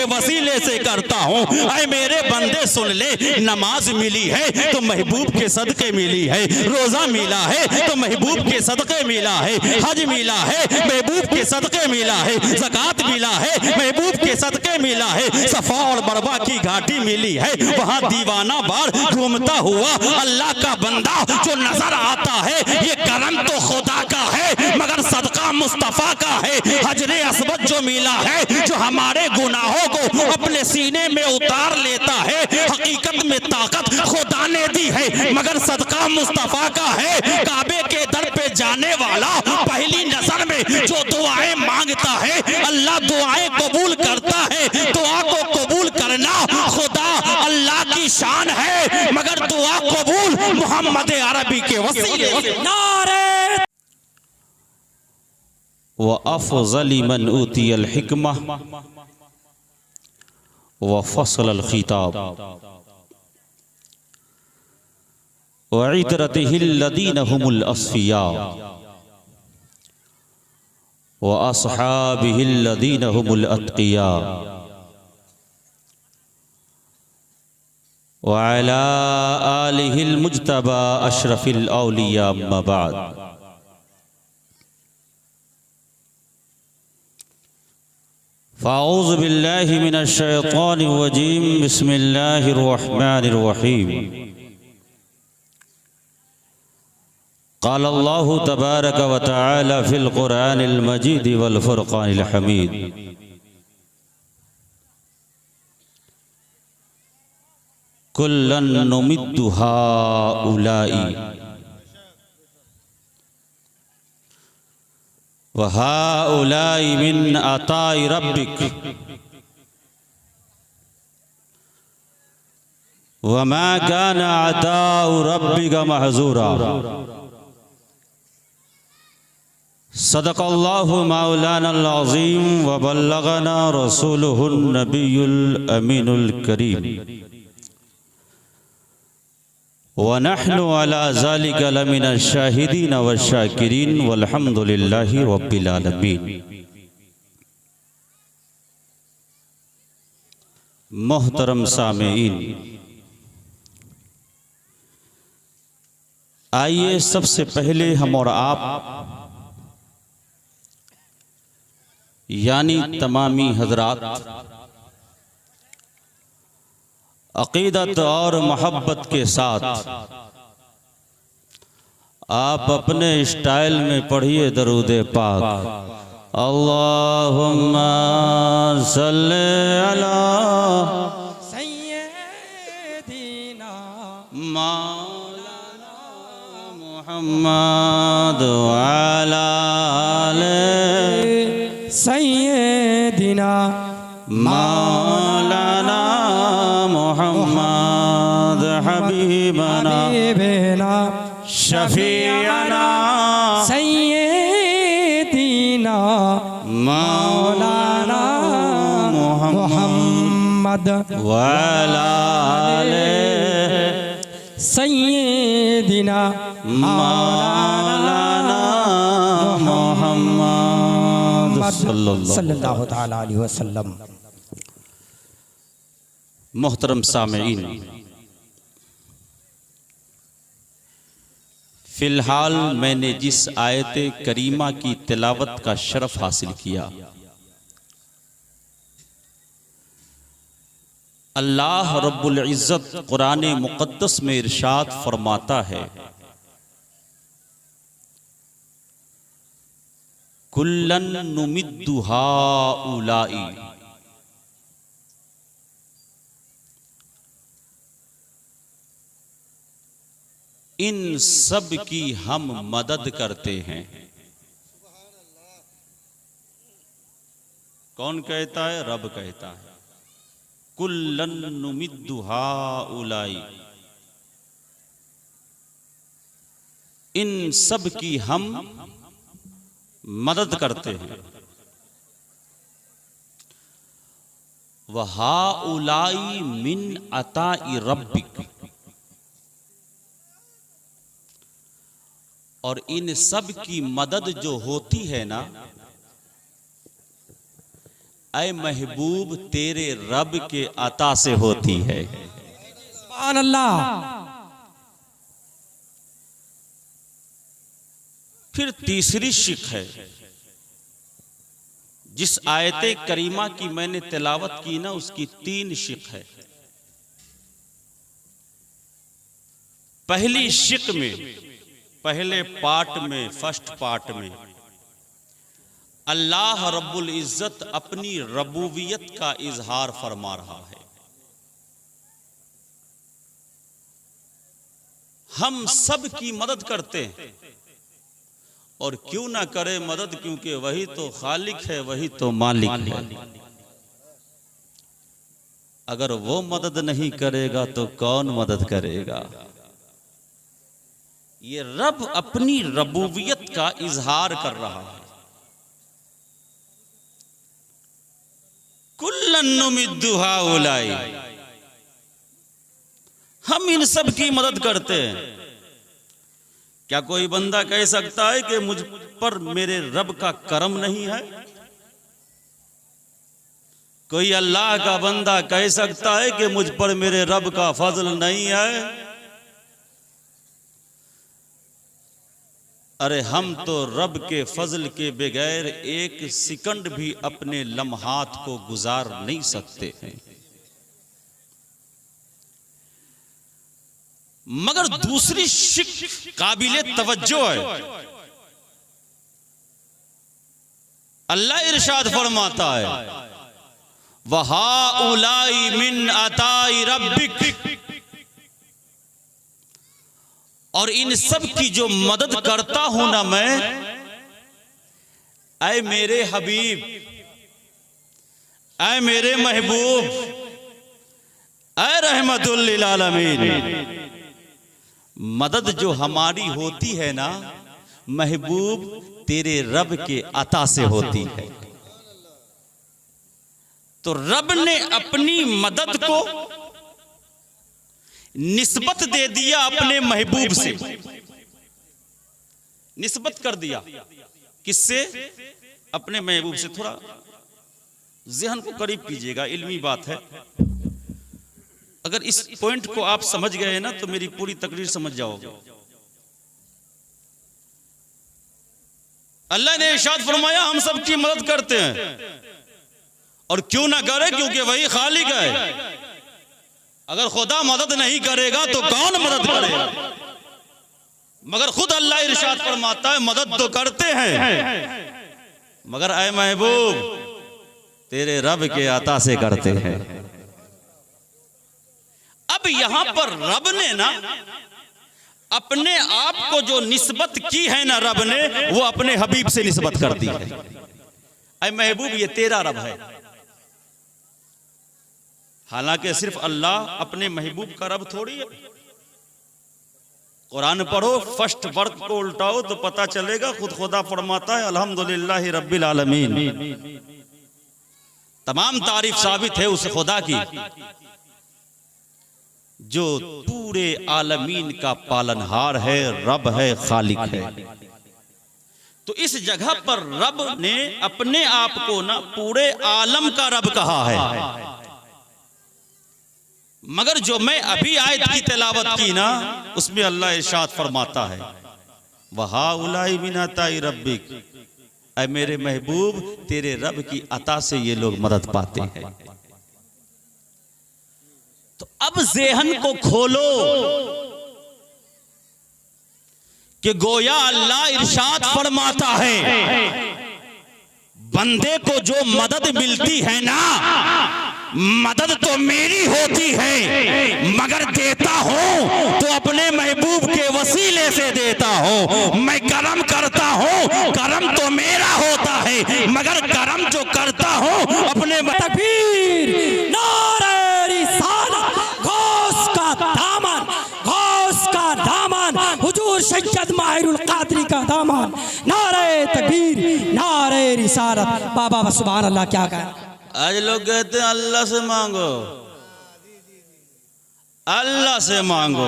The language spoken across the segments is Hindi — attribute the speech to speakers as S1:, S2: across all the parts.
S1: वसीले से करता हूँ। ऐ मेरे बंदे सुन ले, नमाज मिली है तो महबूब के सदके मिली है, रोजा मिला है तो महबूब के सदके मिला है, हज मिला है महबूब के सदके मिला है, ज़कात मिला है महबूब के सदके मिला है, सफा और मरवा की घाटी मिली है, वहाँ दीवाना बार घूमता हुआ अल्लाह का बंदा जो नजर आता है, ये करम तो खुदा का है मगर सदका मुस्तफा का है। हजरे अस्वद जो मिला है, जो हमारे गुनाहों को अपने सीने में उतार लेता है, हकीकत में ताकत खुदा ने दी है मगर सदका मुस्तफा का है। काबे के दर पे जाने वाला पहली नजर में जो दुआएं मांगता है, अल्लाह दुआएं कबूल करता है। दुआ को कबूल करना खुदा अल्लाह की शान है मगर दुआ कबूल मोहम्मद अरबी के वसीले से। नारे
S2: व अफ़ज़ल मन ऊतियल हिक्मा व फ़सल खिताब व इतरतिहिल्लदीन हुमुल अस्फ़िया व अस्हाबिहिल्लदीन हुमुल अत्क़िया व अला आलिहिल मुज्तबा अशरफिल औलिया अम्मा बाद। फ़ाऊज़ु बिल्लाहि मिनश शैतानिर रजीम, बिस्मिल्लाहिर रहमानिर रहीम। क़ाल अल्लाहु तबारक व तआला फ़िल क़ुरआनिल मजीद वल फ़ुरक़ानिल हमीद। कुल्लन नुमिद्दु हाउलाई व हाउलाई मिन अताई रब्बिक व मा काना अताउ रब्बिका महज़ूरा। सदक़ल्लाहु मौलानल अज़ीम व बल्लगना रसूलुहुन नबियुल अमीनुल करीम व नहनु अला ज़ालिका लमिनश शाहिदीन व शाकिरीन वल्हम्दुलिल्लाहि रब्बिल आलमीन। मोहतरम सामेईन, आइए सबसे पहले हम और आप यानी तमामी हजरात अक़ीदत और मोहब्बत के साथ आप अपने स्टाइल में पढ़िए दरूद पाक। अल्लाहुम्मा सल्ली अला सय्यिदिना मौलाना मुहम्मद व अला आले सय्यिदिना मौलाना मुहम्मद हबीबना शफीअना सय्यिदिना मौलाना मुहम्मद व अला आले सय्यिदिना मौलाना मुहम्मद सल्लल्लाहु तआला अलैहि वसल्लम। मोहतरम सामेईन, फिलहाल मैंने जिस आयत करीमा की तिलावत का शरफ हासिल किया, अल्लाह रब्बुल इज़्ज़त कुरान मुक़द्दस में इरशाद फरमाता है, कुल्लन नुमिद्दु हाउलाई, इन सब की हम मदद करते हैं। कौन कहता है? रब कहता है। कुल्लन नुमिद्दु हाउलाई, इन सब की हम मदद करते हैं। व हाउलाई मिन अताई रब्बिक, और इन सब की मदद जो होती है ना, ऐ महबूब तेरे रब के अता से होती है।
S3: सुभान अल्लाह।
S2: फिर तीसरी शिक है, जिस आयते करीमा की मैंने तिलावत की ना, उसकी 3 शिक है। पहली शिक में, पहले पार्ट में, फर्स्ट पार्ट में अल्लाह रब्बुल इज्जत अपनी रबूबियत का इजहार फरमा रहा है। हम सब की मदद करते हैं, और क्यों ना करे मदद, क्योंकि वही तो खालिक है, वही तो मालिक है। अगर वो मदद नहीं करेगा तो कौन मदद करेगा? ये रब अपनी रबूबियत का इजहार कर रहा है। कुल्लन नुमिद्दु हाउलाई, हम इन सब की मदद करते हैं। क्या कोई बंदा कह सकता है कि मुझ पर मेरे रब का करम नहीं है? कोई अल्लाह का बंदा कह सकता है कि मुझ पर मेरे रब का फजल नहीं है? अरे हम तो रब के फजल के बगैर एक सेकंड भी अपने लम्हात को गुजार नहीं सकते हैं। मगर दूसरी शिक काबिले तवज्जो है। अल्लाह इरशाद फरमाता है, वहाउलाई मिन अताई रब्बिक, और इन सब की जो मदद करता हूं ना मैं, ऐ मेरे हबीब, ऐ मेरे महबूब, ऐ रहमतुल लिल आलमीन, मदद जो हमारी होती है ना महबूब, तेरे रब के अता से होती है। तो रब ने अपनी मदद को निस्बत दे दिया अपने महबूब से। निस्बत कर दिया किससे? अपने महबूब से। थोड़ा ज़हन को करीब कीजिएगा, इल्मी बात है। अगर इस पॉइंट को आप समझ गए ना तो मेरी पूरी तकरीर समझ जाओगे। अल्लाह ने इरशाद फरमाया, हम सब की मदद करते हैं, और क्यों ना करे, क्योंकि वही खालिक है। अगर खुदा मदद नहीं करेगा तो कौन मदद करेगा? मगर खुद अल्लाह इरशाद फरमाता है, मदद तो करते हैं, मगर ऐ महबूब तेरे रब के अता से करते हैं। अब यहां पर रब ने ना अपने आप को जो निस्बत की है ना रब ने, वो अपने हबीब से निस्बत कर दी है। ऐ महबूब ये तेरा रब है। हालांकि सिर्फ अल्लाह अपने महबूब का रब थोड़ी है। कुरान पढ़ो, फर्स्ट वर्ड को उल्टाओ तो पता चलेगा, खुद खुदा फरमाता है, अल्हम्दुलिल्लाहि रब्बिल आलमीन। तमाम तारीफ साबित है उस खुदा की जो पूरे आलमीन का पालनहार है, रब है, खालिक है। तो इस जगह पर रब ने अपने आप को ना पूरे आलम का रब कहा है। मगर जो मैं अभी आयत की तिलावत की ना, उसमें अल्लाह इरशाद फरमाता है, वहाउलाई मिन अताई रब्बिक, ऐ मेरे महबूब तेरे रब की अता से ये लोग मदद पाते हैं। तो अब ज़हन को खोलो कि गोया अल्लाह इरशाद फरमाता है, बंदे को जो मदद मिलती है ना, मदद तो मेरी होती है, मगर देता हूं तो अपने महबूब के वसीले से देता हूं। मैं करम करता हूं, करम तो मेरा होता है, मगर करम जो करता हूं अपने
S3: तकबीर, नारे रिसालत, गौस का दामन, गौस का दामन, हुजूर सैयद माहिरुल कादरी का दामन। नारे तकबीर, नारे रिसालत। बाबा सुभान अल्लाह। क्या कहा?
S2: आज लोग कहते हैं अल्लाह से मांगो, अल्लाह से मांगो।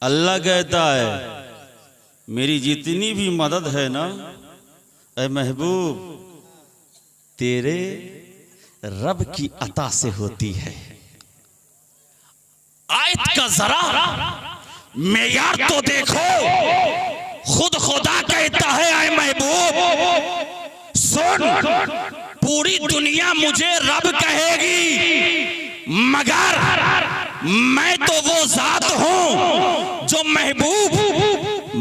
S2: अल्लाह कहता है, मेरी जितनी भी मदद है ना ऐ महबूब, तेरे रब की अता से होती है। आयत का जरा मेयार तो देखो, खुद खुदा कहता है ऐ महबूब सुन, पूरी दुनिया मुझे रब कहेगी, मगर मैं तो वो जात हूं जो महबूब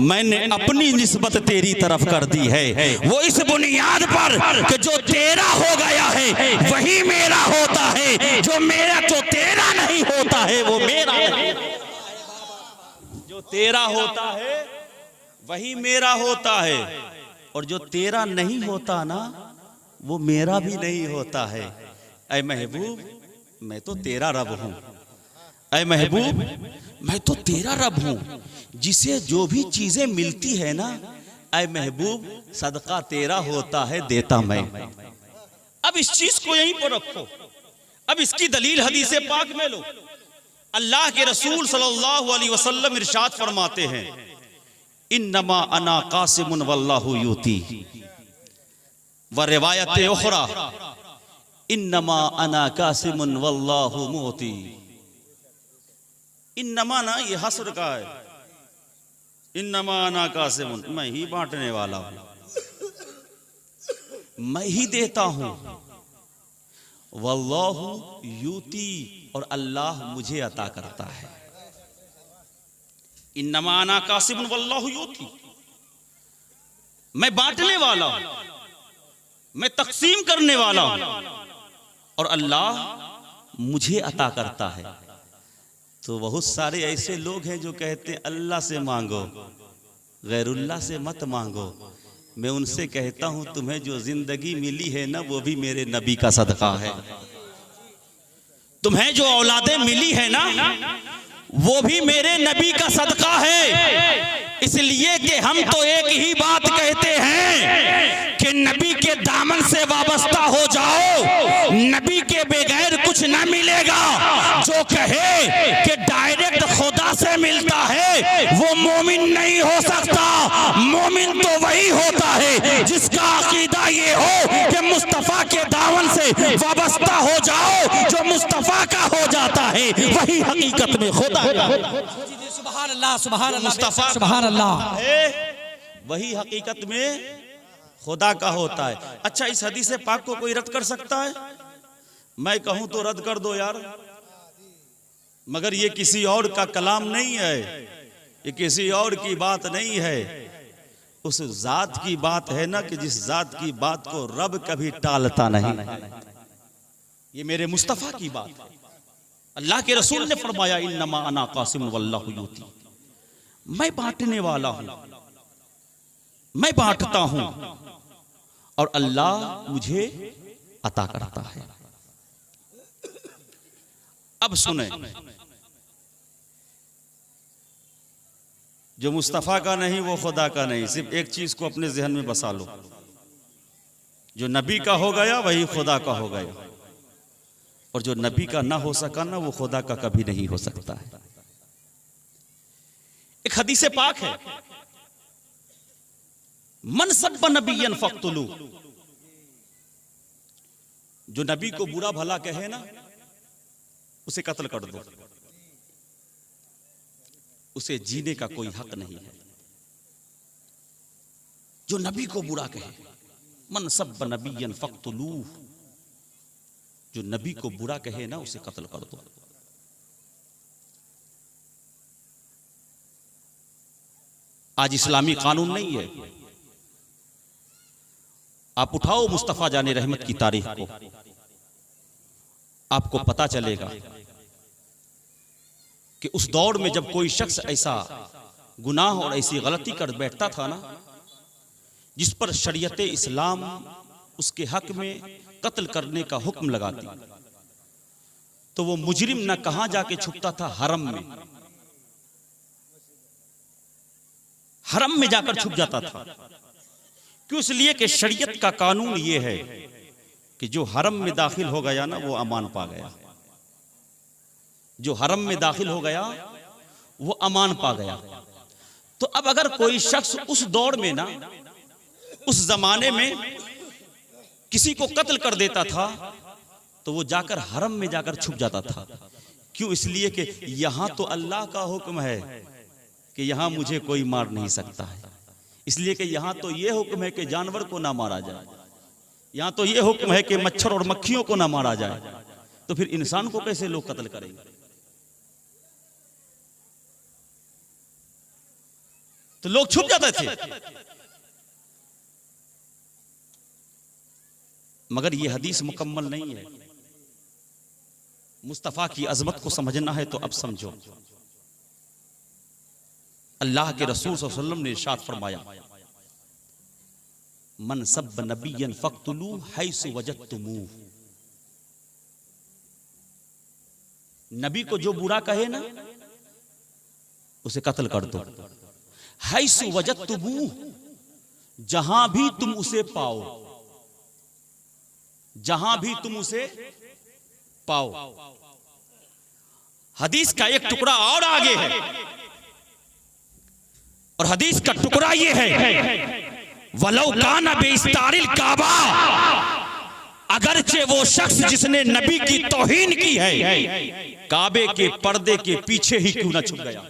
S2: मैंने अपनी निस्बत तेरी तरफ कर दी है। वो इस बुनियाद पर कि जो तेरा हो गया है वही मेरा होता है, जो मेरा जो तेरा नहीं होता है वो मेरा नहीं। जो तेरा होता है वही मेरा होता है, और जो तेरा नहीं होता ना वो मेरा भी नहीं होता है। ऐ महबूब मैं तो तेरा रब हूं, ऐ महबूब मैं तो तेरा रब हूं, जिसे जो भी चीजें मिलती है ना ऐ महबूब सदका तेरा होता है, देता मैं। अब इस चीज को यहीं पर रखो। अब इसकी दलील हदीस पाक में लो। अल्लाह के रसूल सल्लल्लाहु अलैहि वसल्लम इरशाद फरमाते हैं, इन्नमा अना कासिमुन वल्लाहु यूती, व रिवायत उखरा इन्नमा अना कासिमुन वल्लाहु मोती। इन्नमा ना ये हस्र का है, इन्नमा अना कासिमुन मैं ही बांटने वाला हूं, मैं ही देता हूं, वल्लाहु यूती और अल्लाह मुझे अता करता है। इन्नमा अना कासिमुन वल्लाहु यूती, मैं बांटने वाला हूं, मैं तकसीम करने वाला हूं और अल्लाह मुझे अता करता है। तो बहुत सारे ऐसे लोग हैं जो कहते हैं अल्लाह से मांगो, गैरुल्लाह से मत मांगो। मैं उनसे कहता हूं तुम्हें जो जिंदगी मिली है ना वो भी मेरे नबी का सदका है, तुम्हें जो औलादें मिली है ना वो भी मेरे नबी का सदका है। इसलिए कि हम तो एक ही बात कहते हैं कि नबी के दामन से वाबस्ता हो जाओ, नबी के बगैर कुछ ना मिलेगा। जो कहे कि डायरेक्ट खुदा से मिलता है वो मोमिन नहीं हो सकता। मोमिन तो वही होता है जिसका अकीदा ये हो कि मुस्तफा के दामन से वाबस्ता हो जाओ। जो मुस्तफा का हो जाता है वही हकीकत में खुदा है।
S3: सुभान अल्लाह, सुभान अल्लाह,
S2: मुस्तफा
S3: सुभान अल्लाह
S2: है वही हकीकत में खुदा का होता है। अच्छा, इस हदीस पाक को कोई रद्द कर सकता है? मैं कहूं तो रद्द कर दो यार, मगर ये किसी और का कलाम नहीं है, ये किसी और की बात नहीं है। उस जात की बात है ना कि जिस जात की बात को रब कभी टालता नहीं। ये मेरे मुस्तफा की बात है। अल्लाह के रसूल ने फरमाया इन्नमा अना कासिम वल्लाहु यूती, मैं बांटने वाला हूं, मैं बांटता हूं और अल्लाह मुझे अता करता है। अब सुने, जो मुस्तफा का नहीं वो खुदा का नहीं। सिर्फ एक चीज को अपने जहन में बसा लो, जो नबी का हो गया वही खुदा का हो गया, और जो नबी का ना हो सका ना वो खुदा का कभी नहीं हो सकता है। एक हदीस पाक है, मन सब्ब नबिय्यन फक्तुलू, जो नबी को बुरा भला कहे ना उसे कत्ल कर दो, उसे जीने का कोई हक नहीं है। जो नबी को बुरा कहे, मन सब्ब नबिय्यन फक्तुलू, जो नबी को बुरा कहे ना उसे कत्ल कर दो। आज इस्लामी कानून नहीं है। आप उठाओ मुस्तफा जाने रहमत की तारीख को, आपको पता चलेगा कि उस दौर में जब कोई शख्स ऐसा गुनाह और ऐसी गलती कर बैठता था ना जिस पर शरीयत इस्लाम उसके हक में कत्ल करने का हुक्म लगाती, तो वो मुजरिम न कहां जाके छुपता था, हरम में, हरम में जाकर छुप जाता था। क्यों? इसलिए कि शरीयत का कानून ये है कि जो हरम में दाखिल हो गया ना वो अमान पा गया, जो हरम में दाखिल हो गया वो अमान पा गया। तो अब अगर कोई शख्स उस दौर में ना, उस जमाने में किसी को कत्ल कर देता था तो वो जाकर हरम में जाकर छुप जाता था। क्यों? इसलिए कि यहां तो अल्लाह का हुक्म है कि यहां मुझे कोई मार नहीं सकता है, इसलिए कि यहां तो ये हुक्म है कि जानवर को ना मारा जाए, यहां तो ये हुक्म है कि मच्छर और मक्खियों को ना मारा जाए, तो फिर इंसान को कैसे लोग कत्ल करेंगे? तो लोग छुप जाते थे। मगर ये हदीस मुकम्मल नहीं है। मुस्तफा की अजमत को समझना है तो अब समझो। अल्लाह के रसूल सल्लल्लाहु अलैहि वसल्लम ने इरशाद फरमाया, मन सब्ब नबिय्यन फक्तुलू हैसु वजदतुमूह। नबी को जो बुरा कहे ना उसे कत्ल कर दो। हैसु वजदतुमूह, जहां भी तुम उसे पाओ, जहां भी तुम उसे पाओ। हदीस का एक टुकड़ा और आगे है, और हदीस का टुकड़ा ये है, वलौ काना बेइस्तारिल काबा, अगरचे वो शख्स जिसने नबी की तौहीन की है काबे के पर्दे के पीछे ही क्यों ना छुप गया।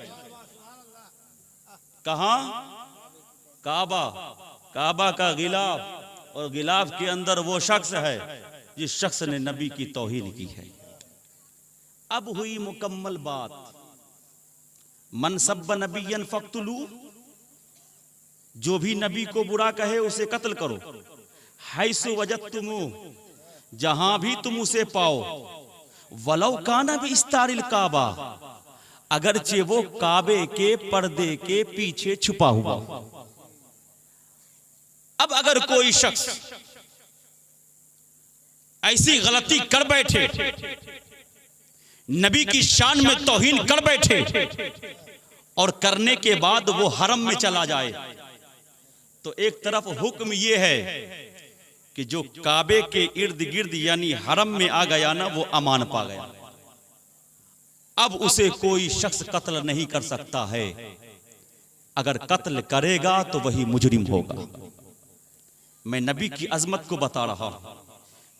S2: कहां? काबा, काबा का गिलाफ, और गिलाफ के अंदर वो शख्स है जिस शख्स ने नबी की तौहीन की है। अब हुई मुकम्मल बात, मन सब्ब नबिय्यन फक्तुलू, जो भी नबी को बुरा कहे उसे कत्ल करो। हैसु वजदतुमूह, जहां भी तुम उसे पाओ। वलौ काना बिइस्तारिल काबा, अगरचे वो काबे के पर्दे के पीछे छुपा हुआ। अब अगर कोई शख्स ऐसी गलती कर बैठे, नबी की शान में तौहीन कर बैठे, और करने के बाद वो हरम में चला जाए, तो एक तरफ हुक्म ये है कि जो काबे के इर्द गिर्द यानी हरम में आ गया ना, वो अमान पा गया। अब उसे कोई शख्स कत्ल नहीं कर सकता है। अगर कत्ल करेगा तो वही मुजरिम होगा। मैं नबी की अजमत को बता रहा हूं,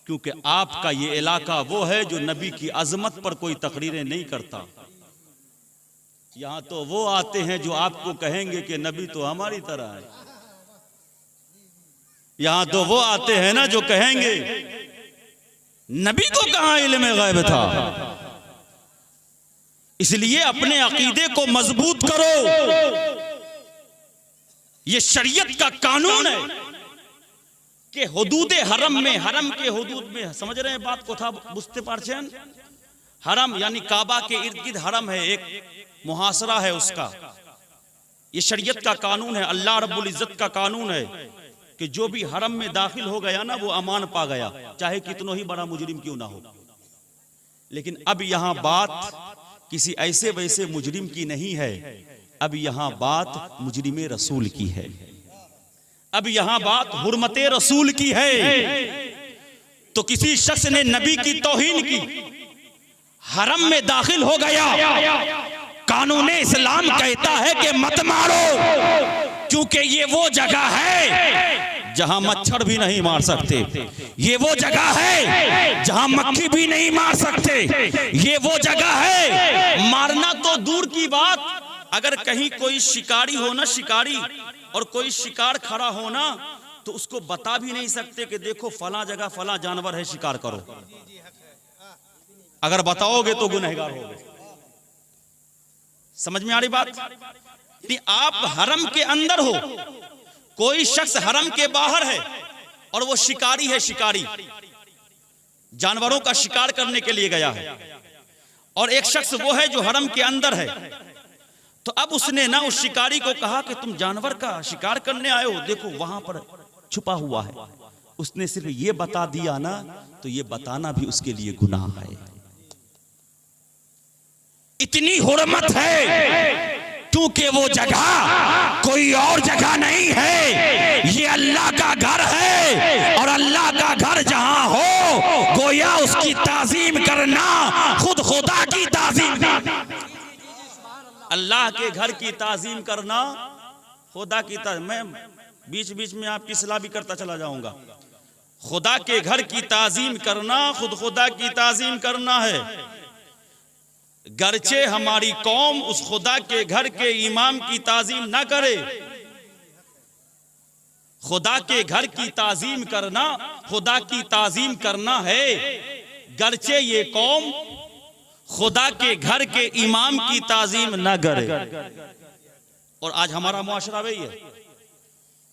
S2: क्योंकि आपका ये इलाका वो है जो नबी की अजमत पर कोई तकरीरें नहीं करता। यहां तो वो आते हैं जो आपको कहेंगे कि नबी तो हमारी तरह है। यहां तो वो आते हैं ना जो कहेंगे नबी को कहां इल्म गैब था। इसलिए अपने अकीदे को मजबूत करो। ये शरीयत का कानून है कि हुदूद हरम में, हरम के हुदूद में, समझ रहे हैं बात को था बुझते पारछेन? हरम यानी काबा के इर्द गिर्द हरम है, एक मुहासरा है उसका। ये शरीयत का कानून है, अल्लाह रब्बुल इज्जत का कानून है कि जो भी हरम में दाखिल हो गया ना, वो अमान पा गया, चाहे कितना ही बड़ा मुजरिम क्यों ना हो। लेकिन अब यहां बात किसी ऐसे वैसे मुजरिम की नहीं है, अब यहां बात मुजरिम रसूल की है। अब यहां बात हुर्मते रसूल की है। तो किसी शख्स ने नबी की तौहीन की, हरम में दाखिल हो गया, कानून इस्लाम कहता है कि मत मारो, क्योंकि ये वो जगह है जहां मच्छर भी नहीं मार सकते, ये वो जगह है जहां मक्खी भी नहीं मार सकते, ये वो जगह है, मारना तो दूर की बात, अगर कहीं कोई शिकारी हो ना, शिकारी, और कोई शिकार खड़ा हो ना, तो उसको बता भी नहीं सकते कि देखो फला जगह फला जानवर है, शिकार करो। अगर बताओगे तो गुनहगार होगे। समझ में आ रही बात? आप हरम के अंदर हो, कोई शख्स हरम के बाहर है और वो शिकारी है, शिकारी जानवरों का शिकार करने के लिए गया है, और एक शख्स वो है जो हरम के अंदर है। तो अब उसने ना उस शिकारी को कहा कि तुम जानवर का शिकार करने आए हो, देखो वहां पर छुपा हुआ है। उसने सिर्फ ये बता दिया ना, तो ये बताना भी उसके लिए गुनाह है। इतनी हुर्मत है क्योंकि वो जगह कोई और जगह नहीं है, ये अल्लाह का घर है, और अल्लाह का घर जहां हो, गोया उसकी ताजीम करना खुद खुदा की ताजीम। अल्लाह के घर की ताजीम करना खुदा की ताजीम। मैं बीच बीच में आपकी सलाह भी करता चला जाऊंगा। खुदा के घर की ताजीम करना खुद खुदा की ताजीम करना है। गरचे हमारी कौम उस खुदा के घर के इमाम की ताजीम ना करे, खुदा के घर की ताजीम करना खुदा की ताजीम करना है। गरचे ये कौम खुदा के घर के इमाम की ताजीम ना करे। और आज हमारा मुआशरा वही है।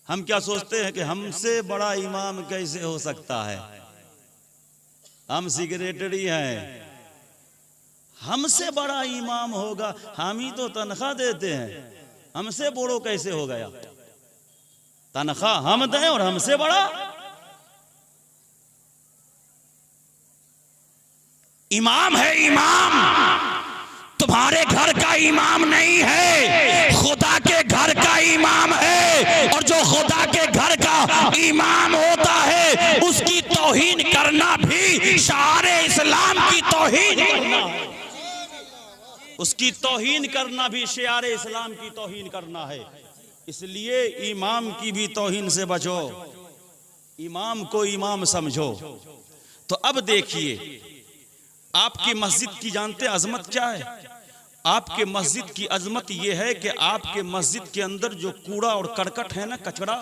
S2: हम क्या सोचते हैं कि हमसे बड़ा इमाम कैसे हो सकता है, हम सेक्रेटरी हैं, हमसे बड़ा इमाम होगा, हम ही तो तनख्वाह देते हैं, हमसे बड़ो कैसे हो गया, तनख्वाह हम दें और हमसे बड़ा। इमाम है इमाम, तुम्हारे घर का इमाम नहीं है, खुदा के घर का इमाम है। और जो खुदा के घर का इमाम होता है उसकी तौहीन करना भी शारे इस्लाम की तौहीन करना है, उसकी तौहीन करना भी शारे इस्लाम की तौहीन करना है। इसलिए इमाम की भी तौहीन से बचो, इमाम को इमाम समझो। तो अब देखिए आपकी मस्जिद की जानते हैं अजमत क्या है? आपके मस्जिद की अजमत यह है कि आपके मस्जिद के अंदर जो कूड़ा और करकट है ना, कचरा,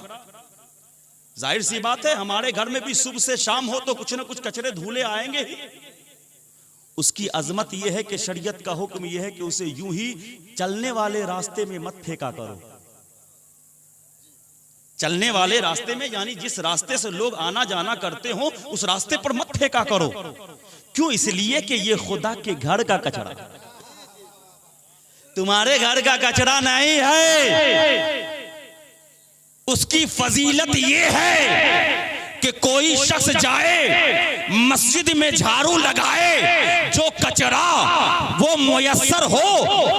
S2: जाहिर सी बात है हमारे घर में भी सुबह से शाम हो तो कुछ ना कुछ कचरे धूले आएंगे ही। उसकी अजमत यह है कि शरीयत का हुक्म यह है कि उसे यूं ही चलने वाले रास्ते में मत फेंका करो। चलने वाले रास्ते में यानी जिस रास्ते से लोग आना जाना करते हो उस रास्ते पर मत फेंका करो। क्यों? इसलिए कि ये खुदा के घर का कचरा, तुम्हारे घर का कचरा नहीं है। उसकी फजीलत ये है कि कोई शख्स जाए मस्जिद में झाड़ू लगाए, जो कचरा वो मुयस्सर हो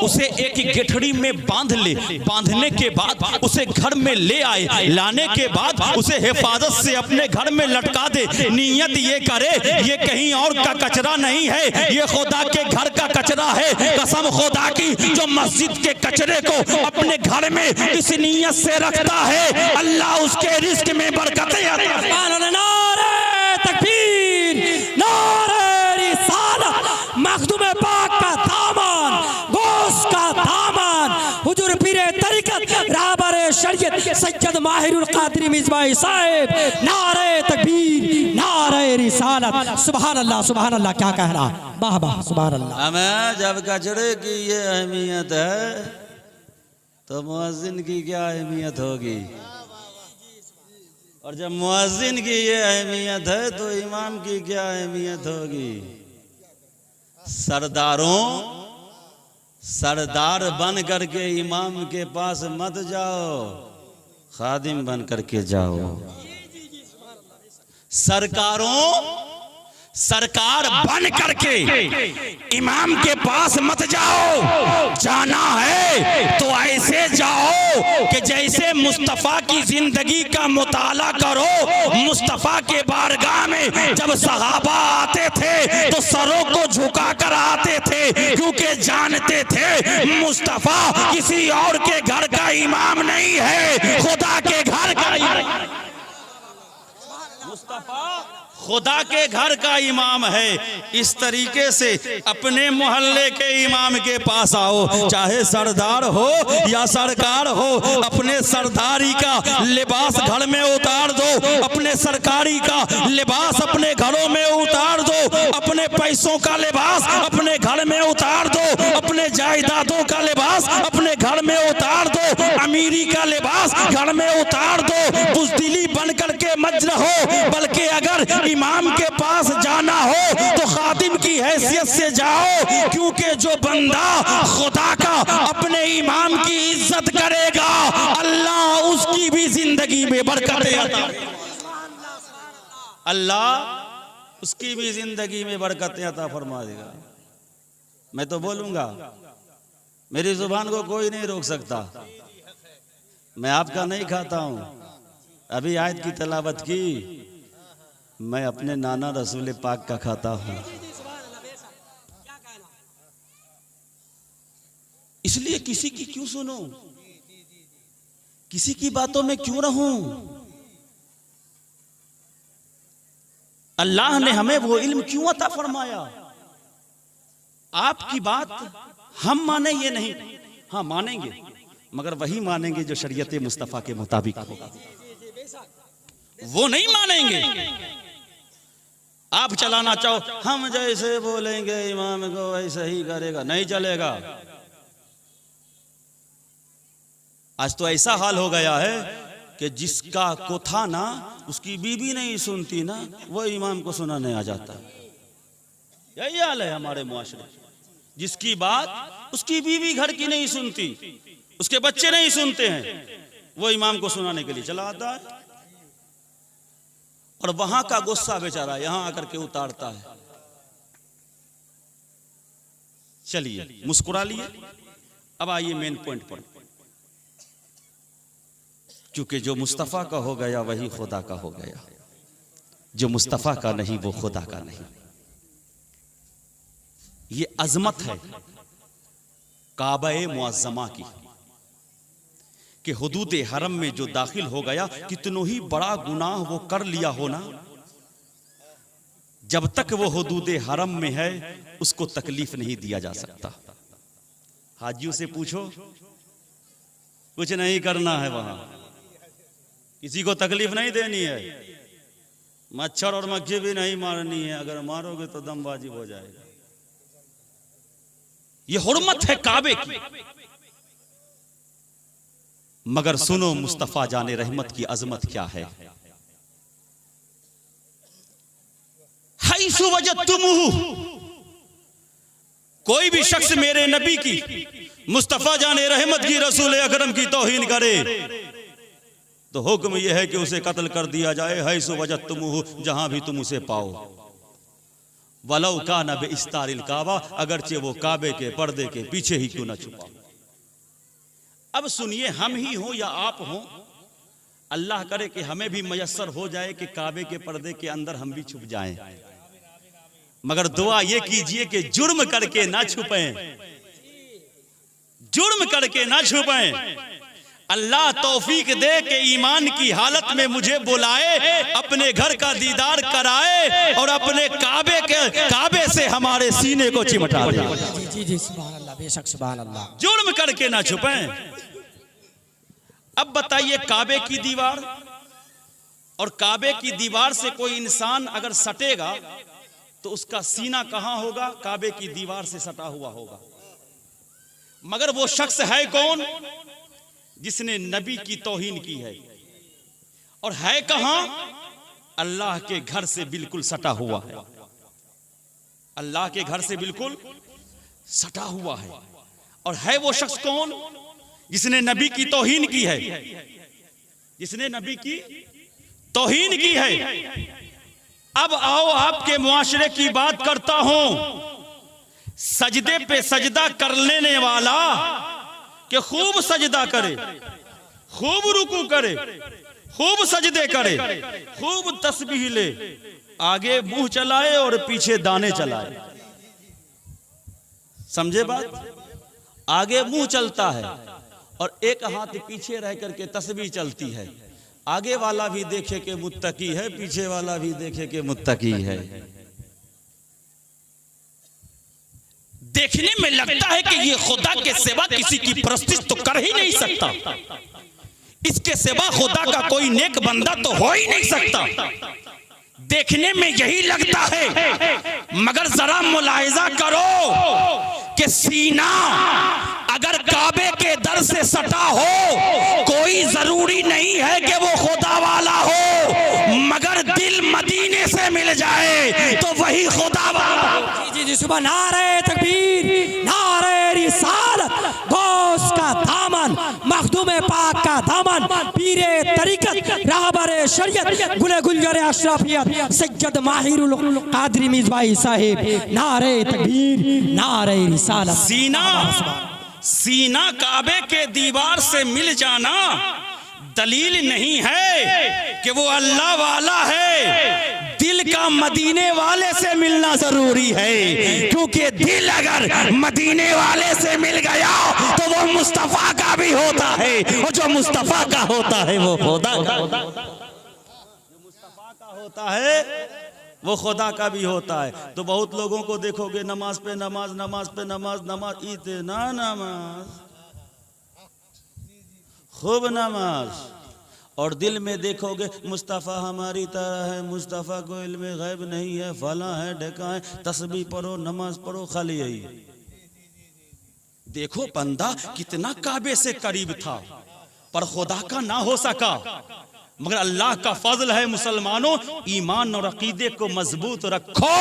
S2: उसे एक गठड़ी में बांध ले, बांधने के बाद उसे घर में ले आए, लाने के बाद उसे हिफाजत से अपने घर में लटका दे। नियत ये करे ये कहीं और का कचरा नहीं है, ये खुदा के घर का कचरा है। कसम खुदा की जो मस्जिद के कचरे को अपने घर में इस नियत से रखता है अल्लाह उसके रिस्क में बरकतें अता फरमाता है।
S3: नारे तकबीर, नारे रिसालत, मखदूम पाक का दामन, गौस का दामन, हुजूर पीरे तरीकत रहबर शरीयत सैयद माहिरुल कादरी मिज़बाह साहिब, नारे तकबीर, नारे रिसालत। सुभान अल्लाह, सुभान अल्लाह, क्या कहना, वाह वाह, सुभान अल्लाह।
S2: हमें जब कचरे की ये अहमियत है तो मुअज्जिन की क्या अहमियत होगी, और जब मुअज्जिन की ये अहमियत है तो इमाम की क्या अहमियत होगी। सरदार बन करके इमाम के पास मत जाओ, खादिम बन करके जाओ। सरकार बन करके इमाम के पास मत जाओ, जाना है तो ऐसे जाओ कि जैसे मुस्तफा की जिंदगी का मुताला करो। मुस्तफा के बारगाह में जब सहाबा आते थे तो सरों को झुका कर आते थे, क्योंकि जानते थे मुस्तफा किसी और के घर का इमाम नहीं है, खुदा के घर का इमाम। मुस्तफा खुदा के घर का इमाम है। इस तरीके से अपने मोहल्ले के इमाम के पास आओ, चाहे सरदार हो या सरकार हो, अपने सरदारी का लिबास घर में उतार दो, अपने सरकारी का लिबास अपने घरों में उतार दो, अपने पैसों का लिबास अपने घर में उतार दो, अपने जायदादों का लिबास अपने घर में उतार दो, अमीरी का लिबास घर में उतार दो। बुज़दिली बन करके मत रहो, बल्कि अगर इमाम के पास जाना हो तो खादिम की हैसियत से जाओ, क्योंकि जो बंदा खुदा का अपने इमाम की इज्जत करेगा अल्लाह उसकी भी जिंदगी में बरकतें अता, अल्लाह उसकी भी जिंदगी में बरकतें अता फरमा देगा। मैं तो बोलूंगा, मेरी जुबान को कोई नहीं रोक सकता। मैं आपका नहीं खाता हूं। अभी आयत की तलावत की, मैं अपने नाना रसूल पाक का खाता हूं। इसलिए किसी की क्यों सुनो, किसी की बातों में क्यों रहूं। अल्लाह ने हमें वो इल्म क्यों अता फरमाया? आपकी बात हम माने ये नहीं, हाँ मानेंगे, मगर वही मानेंगे जो शरीयत मुस्तफ़ा के मुताबिक होगा, वो नहीं मानेंगे। आप चलाना चाहो, हम जैसे बोलेंगे इमाम को वैसे ही करेगा, नहीं चलेगा। आज तो ऐसा हाल हो गया है कि जिसका को था ना उसकी बीवी नहीं सुनती ना, वो इमाम को सुनाने आ जाता। यही हाल है हमारे मुआशरे। जिसकी बात उसकी बीवी घर की नहीं सुनती, उसके बच्चे नहीं सुनते हैं, वो इमाम को सुनाने के लिए चला आता है, और वहां का गुस्सा बेचारा यहां आकर के उतारता है। चलिए मुस्कुरा लिए, अब आइए मेन पॉइंट पर, क्योंकि जो मुस्तफ़ा का हो गया वही खुदा का हो गया, जो मुस्तफ़ा का नहीं वो खुदा का नहीं। ये अजमत है काबा-ए मुअज़्ज़मा की कि हुदूद हरम में जो दाखिल हो गया, कितनों ही बड़ा गुनाह वो कर लिया होना, जब तक वो हुदूद हरम में है उसको तकलीफ नहीं दिया जा सकता। हाजियों से पूछो, कुछ नहीं करना है, वहां किसी को तकलीफ नहीं देनी है, मच्छर और मक्खी भी नहीं मारनी है, अगर मारोगे तो दम वाजिब हो जाएगा। ये हुर्मत है काबे की। मगर सुनो मुस्तफा जाने रहमत की अजमत क्या है। हैसु वजदतुमुहु, कोई भी शख्स मेरे नबी की, मुस्तफा जाने रहमत की, रसूल अकरम की तौहीन करे तो हुक्म यह है कि उसे कत्ल कर दिया जाए। हैसु वजदतुमुहु, जहां भी तुम उसे पाओ। वलौ काना बिइस्तारिल काबा, अगरचे वो काबे के पर्दे के पीछे ही क्यों ना छुपा। अब सुनिए, हम ही हो या आप हो, अल्लाह करे कि हमें भी मयस्सर हो जाए कि काबे के पर्दे के अंदर हम भी छुप जाएं, मगर दुआ ये कीजिए कि जुर्म करके ना छुपें, जुर्म करके ना छुपें। अल्लाह तौफीक दे कि ईमान की हालत में मुझे बुलाए, अपने घर का दीदार कराए और अपने काबे से हमारे सीने को चिमटा दे।
S3: जी जी सुभान अल्लाह, बेशक सुभान अल्लाह।
S2: जुर्म करके ना छुपें। अब बताइए, काबे की दीवार और काबे की दीवार से कोई इंसान अगर सटेगा तो उसका सीना कहां होगा? काबे की दीवार से सटा हुआ होगा। मगर वो शख्स है कौन? जिसने नबी की तौहीन की है, और है कहां? अल्लाह के घर से बिल्कुल सटा हुआ है, अल्लाह के घर से बिल्कुल सटा हुआ है। और है वो शख्स कौन? जिसने नबी की तौहीन की है, जिसने नबी की तौहीन की है। अब आओ आपके मुआशरे की बात करता हूं। सजदे पे सजदा कर लेने वाला कि खूब सजदा करे, खूब रुकू करे, खूब सजदे करे, खूब तस्बीह ले, आगे मुंह चलाए और पीछे दाने चलाए। समझे बात? आगे मुंह चलता है और एक हाथ पीछे रह करके तस्बीह चलती है। आगे वाला भी देखे कि मुत्तकी है, पीछे वाला भी देखे कि मुत्तकी है। देखने में लगता है कि ये खुदा के सिवा किसी की परस्तिश तो कर ही नहीं सकता, इसके सिवा खुदा का कोई नेक बंदा तो हो ही नहीं सकता। देखने में यही लगता है, मगर जरा मुलाहिजा करो कि सीना अगर काबे के दर से सटा हो, कोई जरूरी नहीं है कि वो खुदा वाला हो, मगर दिल मदीने से मिल जाए तो वही खुदा वाला।
S3: जी जी सुबह नारे तकबीर, नारे रिसालत, गौस का दामन, मखदूम पाक का दामन, पीरे तरीकत, रहबर शरीयत, गुले गुलजर अशरफियत, सैयद माहिरुल कादरी मिज़बाई साहिब, नारे तकबीर, नारे रिसालत।
S2: सीना काबे के दीवार से मिल जाना दलील नहीं है कि वो अल्लाह वाला है। दिल का मदीने वाले से मिलना जरूरी है, क्योंकि दिल अगर मदीने वाले से मिल गया तो वो मुस्तफा का भी होता है, और जो मुस्तफा का होता है वो खुदा का, जो मुस्तफा का होता है वो खुदा का भी होता है। तो बहुत लोगों को देखोगे नमाज पे नमाज, नमाज पे नमाज, नमाज इतना नमाज, खूब नमाज, और दिल में देखोगे मुस्तफ़ा हमारी तरह है, मुस्तफ़ा को इल्म गैब नहीं है, फला है, ढका है, तस्बीह पढ़ो, नमाज पढ़ो, खाली यही। देखो बंदा कितना काबे से करीब था पर खुदा का ना हो सका। मगर अल्लाह का फजल है मुसलमानों, ईमान और अकीदे को मजबूत रखो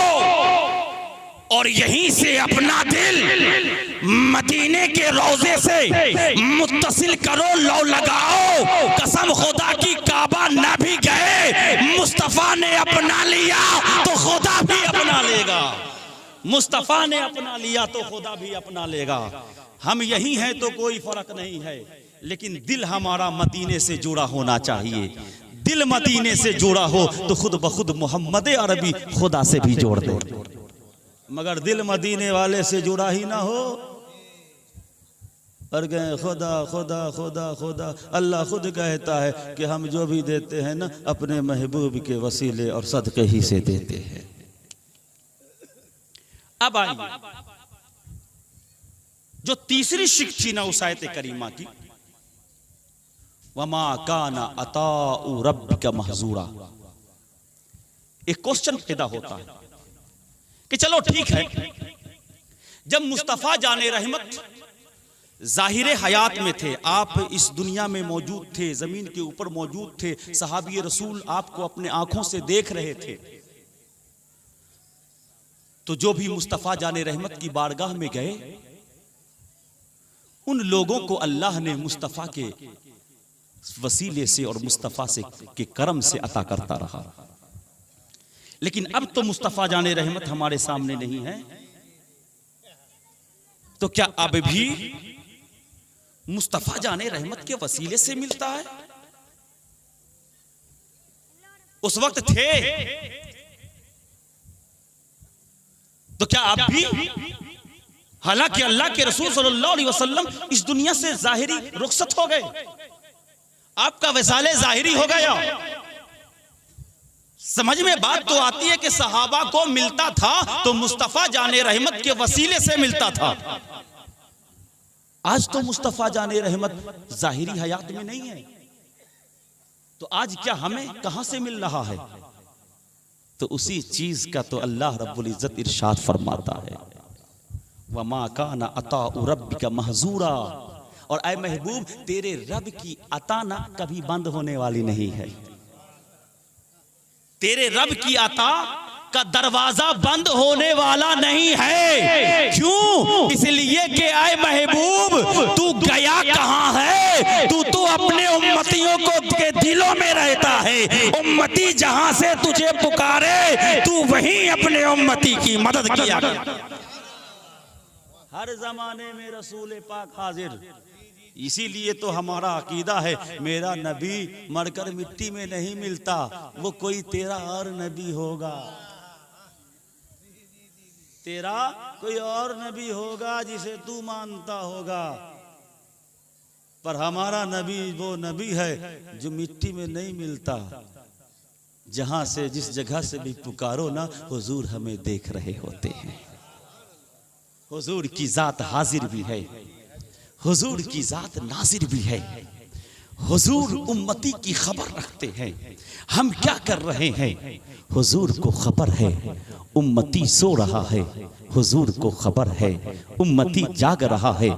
S2: और यहीं से अपना दिल मदीने के रोजे से मुत्तसिल करो, लो लगाओ। कसम खुदा की काबा ना भी गए, मुस्तफा ने अपना लिया तो खुदा भी अपना लेगा। मुस्तफा ने अपना लिया तो खुदा भी अपना लेगा। हम यही हैं तो कोई फर्क नहीं है, लेकिन दिल हमारा मदीने से जुड़ा होना चाहिए। दिल मदीने से जुड़ा हो तो खुद ब खुद मोहम्मद अरबी खुदा से भी जोड़ दे। मगर दिल मदीने वाले से जुड़ा ही ना हो और गए खुदा खुदा खुदा खुदा। अल्लाह खुद कहता है कि हम जो भी देते हैं ना अपने महबूब के वसीले और सदके ही से देते हैं। अब आइए जो तीसरी शिक थी ना उस आयत करीमा की, वमा काना अताउ रब्बिका महजूरा। एक क्वेश्चन पैदा होता है कि चलो ठीक है, जब मुस्तफा जाने रहमत जाहिर हयात में थे, आप इस दुनिया में मौजूद थे, जमीन के ऊपर मौजूद थे, सहाबी रसूल आपको अपने आंखों से देख रहे थे, तो जो भी मुस्तफा जाने रहमत की बारगाह में गए उन लोगों को अल्लाह ने मुस्तफा के वसीले से और मुस्तफा से के करम से अता करता रहा। लेकिन अब तो मुस्तफा जाने रहमत हमारे सामने नहीं है, तो क्या अब भी मुस्तफा जाने रहमत के वसीले से मिलता है? उस वक्त थे तो क्या आप भी? हालांकि अल्लाह के रसूल सल्लल्लाहु अलैहि वसल्लम इस दुनिया से जाहिरी रुखसत हो गए, आपका वसाले जाहिरी हो गया। समझ में बात तो आती है कि सहाबा को मिलता था तो मुस्तफा जाने रहमत के वसीले से मिलता था। आज तो मुस्तफा जाने रहमत जाहिरी हयात में नहीं है, तो आज क्या हमें कहां से मिल रहा है? तो उसी चीज का तो अल्लाह रब्बुल इज्जत इरशाद फरमाता है, वमा काना अताउ रब्बिका महजूरा। और ऐ महबूब, तेरे रब की अता ना कभी बंद होने वाली नहीं है। तेरे रब की अता का दरवाजा बंद होने वाला नहीं है। क्यों? इसलिए कि ऐ महबूब, तू गया कहां है? तू तो अपने उम्मतियों को के दिलों में रहता है। उम्मती जहां से तुझे पुकारे तू वहीं अपने उम्मती की मदद किया। हर जमाने में रसूल पाक हाजिर। इसीलिए तो हमारा अकीदा है, मेरा नबी मरकर मिट्टी में नहीं मिलता, वो कोई तेरा और नबी होगा, तेरा कोई और नबी होगा जिसे तू मानता होगा। पर हमारा नबी वो नबी है जो मिट्टी में नहीं मिलता, जहां से जिस जगह से भी पुकारो ना, हुजूर हमें देख रहे होते हैं। हुजूर की जात हाजिर भी है, हुजूर की जात नाजिर भी है। हुजूर उम्मती की खबर रखते हैं, हम क्या कर रहे हैं हुजूर को खबर है। उम्मती सो रहा है, हुजूर को खबर है। उम्मती जाग रहा है,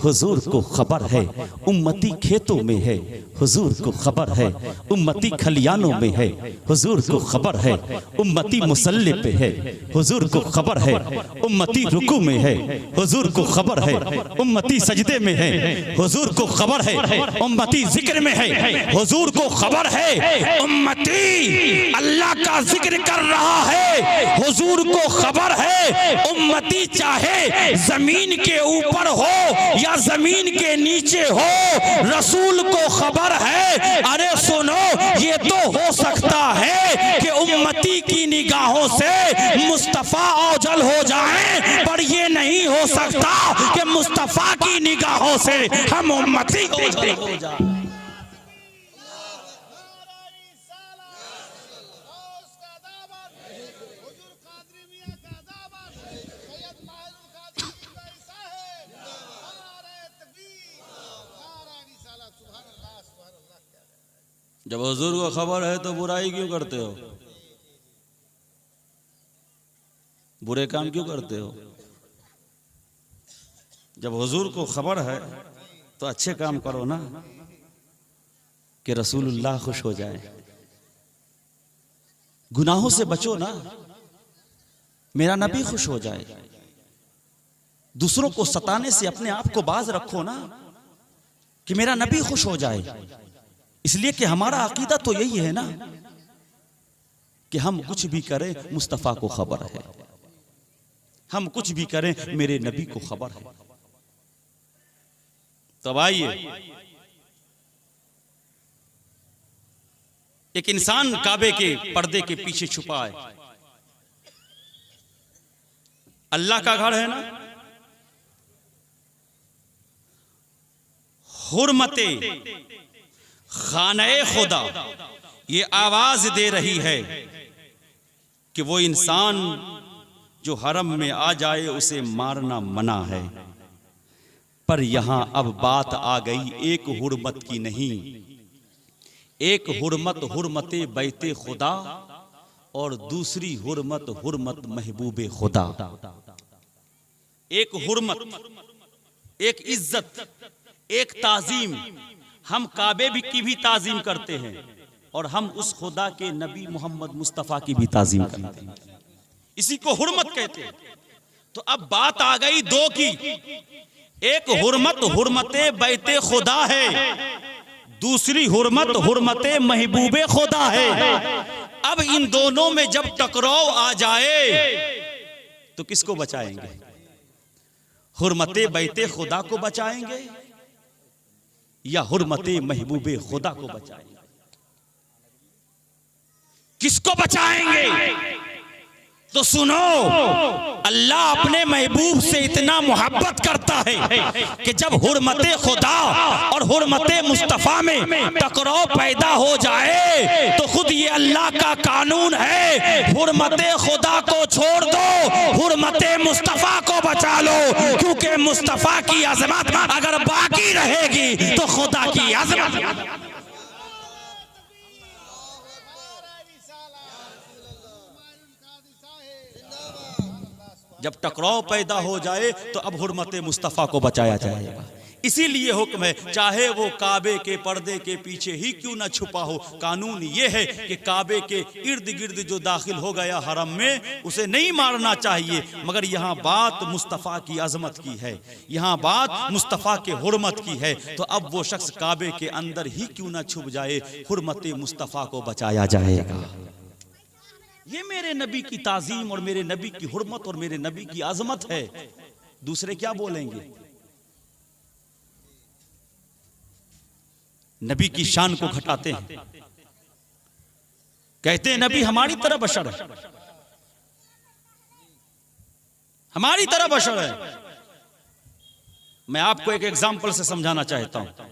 S2: हुजूर को खबर है। उम्मती खेतों में है, हुजूर को खबर है। उम्मती खलियानों में है, हुजूर को खबर है। उम्मती मुसल्ले पे है, हुजूर को खबर है। उम्मती रुकू में है, हुजूर को खबर है। उम्मती सजदे में है, हुजूर को खबर है। उम्मती जिक्र में है, हुजूर को खबर है। उम्मती अल्लाह का जिक्र कर रहा है, हुजूर को खबर है। उम्मती चाहे जमीन के ऊपर हो या जमीन के नीचे हो, रसूल को खबर है। अरे सुनो, ये तो हो सकता है कि उम्मती की निगाहों से मुस्तफा ओझल हो जाएं, पर ये नहीं हो सकता कि मुस्तफा की निगाहों से हम उम्मती ओझल हो जाएं। जब हुजूर को खबर है तो बुराई क्यों करते हो? बुरे काम क्यों करते हो? जब हुजूर को खबर है तो अच्छे काम करो ना, कि रसूलुल्लाह खुश हो जाए। गुनाहों से बचो ना, मेरा नबी खुश हो जाए। दूसरों को सताने से अपने आप को बाज रखो ना, कि मेरा नबी खुश हो जाए। इसलिए कि हमारा अकीदा तो यही है ना, कि हम कुछ भी करें मुस्तफा को खबर है, हम कुछ भी करें मेरे नबी को खबर है। तब आइए, एक इंसान काबे के पर्दे के पीछे छुपा है। अल्लाह का घर है ना, हुर्मते खाने खुदा ये आवाज दे रही है कि वो इंसान जो हरम में आ जाए उसे मारना मना है। पर यहां अब बात आ गई एक हुर्मत की नहीं, एक हुर्मत हुर्मते बैते खुदा और दूसरी हुर्मत हुर्मत महबूबे खुदा। एक हुर्मत, एक इज्जत, एक ताजीम। हम काबे की भी ताजीम करते हैं और हम उस खुदा के नबी मोहम्मद मुस्तफ़ा की भी ताजीम करते हैं, इसी को हुर्मत कहते हैं। तो अब बात आ गई दो की, एक हुर्मत हुर्मते बैते खुदा है, दूसरी हुर्मत हुर्मते महबूबे खुदा है। अब इन दोनों में जब टकराव आ जाए तो किसको बचाएंगे? हुर्मते बैते खुदा को बचाएंगे या हुर्मते महबूबे खुदा को बचाएंगे? किसको बचाएंगे? तो सुनो, अल्लाह अपने महबूब से इतना मोहब्बत करता है कि जब हुर्मते खुदा और हुर्मते मुस्तफ़ा में टकराव पैदा हो जाए तो खुद ये अल्लाह का कानून है, हुर्मते खुदा को छोड़ दो, हुर्मते मुस्तफ़ा को बचा लो। क्योंकि मुस्तफ़ा की अजमत अगर बाकी रहेगी तो खुदा की अजमत। जब टकराव पैदा हो जाए तो अब हुर्मते मुस्तफ़ा को बचाया जाएगा। इसीलिए हुक्म है, चाहे वो काबे के पर्दे के पीछे ही क्यों ना छुपा हो, कानून ये है कि काबे के इर्द गिर्द जो दाखिल हो गया हरम में उसे नहीं मारना चाहिए। मगर यहाँ बात मुस्तफ़ा की अजमत की है, यहाँ बात मुस्तफ़ा के हुर्मत की है। तो अब वो शख्स काबे के अंदर ही क्यों ना छुप जाए, हुर्मते मुस्तफ़ा को बचाया जाएगा। ये मेरे नबी की ताजीम और मेरे नबी की हुर्मत और मेरे नबी की आजमत है। दूसरे क्या बोलेंगे? नबी की शान को घटाते हैं, कहते हैं नबी हमारी तरह बशर है, हमारी तरह बशर है। मैं आपको एक एग्जाम्पल से समझाना चाहता हूं।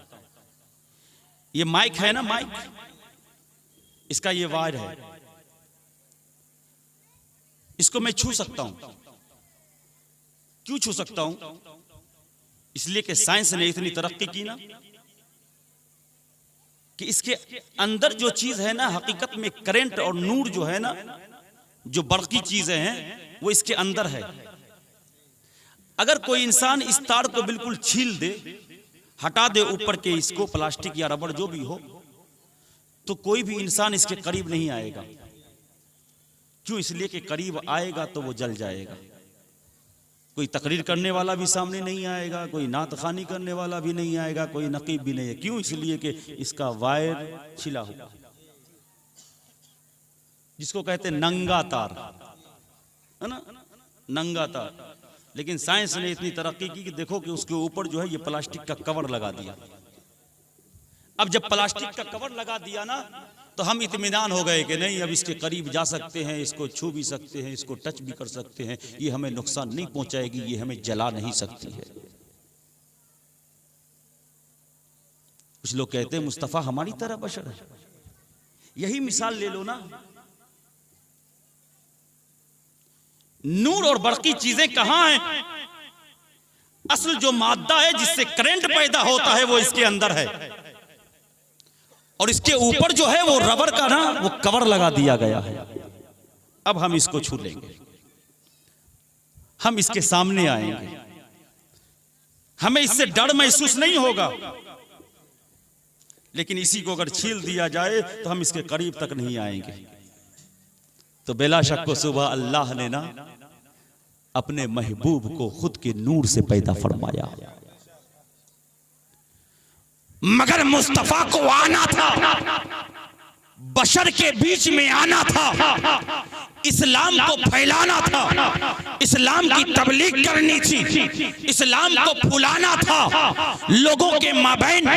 S2: ये माइक है ना, माइक, इसका ये वायर है, इसको मैं छू सकता हूं। क्यों छू सकता हूं? इसलिए कि साइंस ने इतनी तरक्की की ना कि इसके अंदर जो चीज है ना, हकीकत में करंट और नूर जो है ना, जो बरकी चीजें हैं वो इसके अंदर है। अगर कोई इंसान इस तार को बिल्कुल छील दे, हटा दे ऊपर के इसको, प्लास्टिक या रबड़ जो भी हो, तो कोई भी इंसान इसके करीब नहीं आएगा। क्यों? इसलिए कि करीब आएगा तो वो जल जाएगा। कोई तकरीर करने वाला भी सामने नहीं आएगा, कोई नात खानी करने वाला भी नहीं आएगा, कोई नकीब भी नहीं है। क्यों? इसलिए कि इसका वायर छिला हुआ, जिसको कहते हैं नंगा तार, है ना, नंगा तार। लेकिन साइंस ने इतनी तरक्की की कि देखो कि उसके ऊपर जो है ये प्लास्टिक का कवर लगा दिया। अब जब प्लास्टिक का कवर लगा दिया ना, तो हम इत्मीनान हो गए कि नहीं, अब इसके करीब जा सकते हैं, इसको छू भी सकते हैं, इसको टच भी कर सकते हैं, ये हमें नुकसान नहीं पहुंचाएगी, ये हमें जला नहीं सकती है। कुछ लोग कहते हैं मुस्तफ़ा हमारी तरह बशर है। यही मिसाल ले लो ना, नूर और बरकी चीजें कहां हैं? असल जो मादा है जिससे करंट पैदा होता है वो इसके अंदर है, और इसके ऊपर जो है वो रबर का ना वो कवर लगा दिया गया है। अब हम इसको छू लेंगे, हम इसके सामने आएंगे, हमें इससे डर महसूस नहीं होगा। लेकिन इसी को अगर छील दिया जाए तो हम इसके करीब तक नहीं आएंगे। तो बेला शक को सुबह अल्लाह ने ना अपने महबूब को खुद के नूर से पैदा फरमाया, मगर मुस्तफा को आना था, बशर के बीच में आना था, इस्लाम को फैलाना था, इस्लाम की तबलीग करनी थी, इस्लाम को फुलाना था, लोगों के माबैन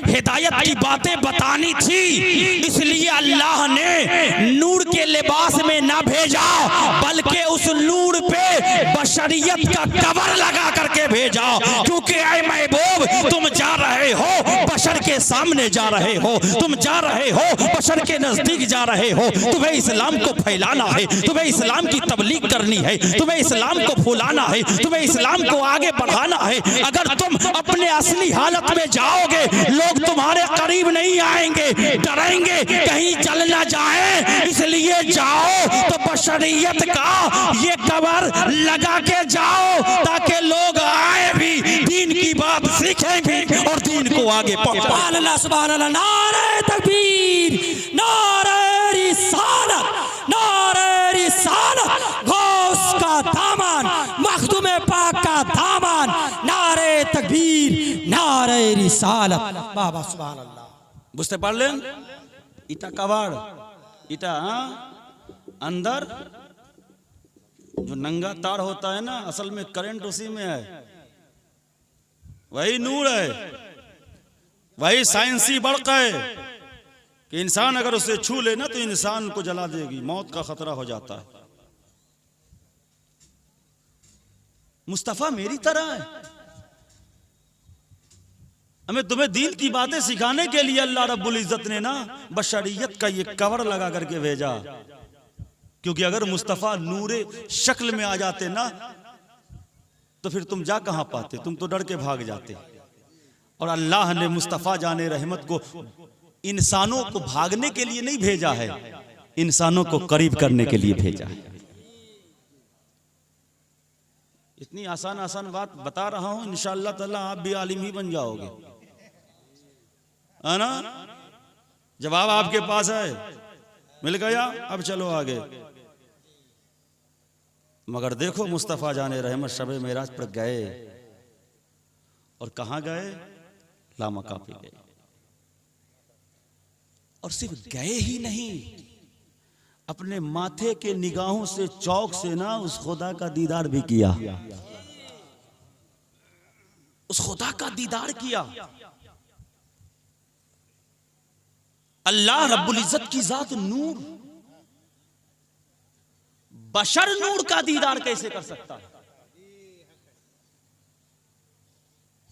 S2: हिदायत की बातें बतानी थी। इसलिए अल्लाह ने नूर के लिबास में ना भेजा, बल्कि उस नूर पे बशरियत का कवर लगा करके भेजा। क्योंकि ऐ महबूब, तुम जा रहे हो बशर के सामने जा रहे हो, तुम जा रहे हो बशर के नजदीक जा रहे हो, तुम्हें इस्लाम को फैलाना है, तुम्हें इस्लाम की तबलीग करनी है, तुम्हें इस्लाम को फुलाना है, तुम्हें इस्लाम को आगे बढ़ाना है। अगर तुम अपने असली हालत में जाओगे, लोग तुम्हारे करीब नहीं आएंगे, डरेंगे कहीं चल ना जाए, इसलिए जाओ तो बशरियत का ये कवर लगा के जाओ, ताकि लोग आए भी, दीन की बात सीखें भी और दीन को आगे पहुंचाएं।
S3: सुभान अल्लाह, सुभान अल्लाह। नारे तकबीर, नारे रिसालत, नारे रिसालत, गौस का दामन, मखदूम पाक का दामन, नारे तकबीर, नारे रिसालत। बाबा सुभान अल्लाह।
S2: বুঝতে পারলেন? इटा कबाड़, इटा अंदर जो नंगा तार होता है ना, असल में करंट उसी में है, वही नूर है, वही साइंसी बर्क है कि इंसान अगर उसे छू लेना तो इंसान को जला देगी, मौत का खतरा हो जाता है। मुस्तफा मेरी तरह है। हमें तुम्हें दीन की बातें सिखाने के लिए अल्लाह रब्बुल इज्जत ने ना बशरियत का ये कवर लगा करके भेजा। क्योंकि अगर मुस्तफा नूरे शक्ल में आ जाते ना तो फिर तुम जा कहां पाते, तुम तो डर के भाग जाते। और अल्लाह ने मुस्तफा जाने रहमत को इंसानों को भागने के लिए नहीं भेजा है, इंसानों को करीब करने के लिए भेजा है। इतनी आसान आसान बात बता रहा हूं, इंशाअल्लाह ताला आप भी आलिम ही बन जाओगे, है ना? जवाब आपके पास है, मिल गया, अब चलो आगे। मगर देखो मुस्तफा जाने रहमत शबे मेराज पर गए, और कहां गए? लामका पे गए। और सिर्फ गए ही नहीं, अपने माथे के निगाहों से चौक से ना उस खुदा का दीदार भी किया, उस खुदा का दीदार किया। अल्लाह रब्बुल इज्जत की जात नूर, बशर नूर का दीदार कैसे कर सकता है?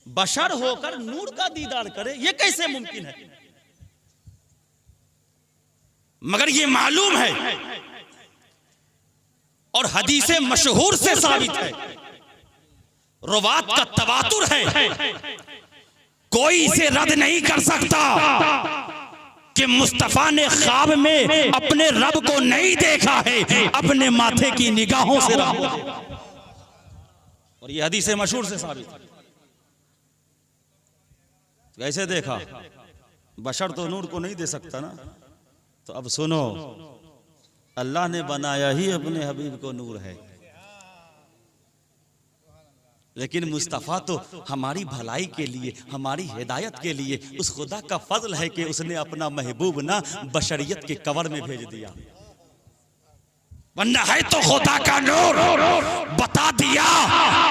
S2: बशर होकर नूर का दीदार करे, ये कैसे मुमकिन है? मगर ये मालूम है और हदीसे मशहूर से साबित है, रुवात का तवातुर है, कोई इसे रद्द नहीं कर सकता कि मुस्तफा ने ख्वाब में अपने रब को नहीं देखा है, अपने माथे की निगाहों से रब को देखा। और ये हदीसे मशहूर से साबित है। कैसे देखा? बशर तो नूर को नहीं दे सकता ना। तो अब सुनो, अल्लाह ने बनाया ही अपने हबीब को नूर है, लेकिन मुस्तफ़ा तो हमारी भलाई के लिए, हमारी हिदायत के लिए, उस खुदा का फजल है कि उसने अपना महबूब ना बशरियत के कवर में भेज दिया। वरना है तो खुदा का नूर। बता दिया,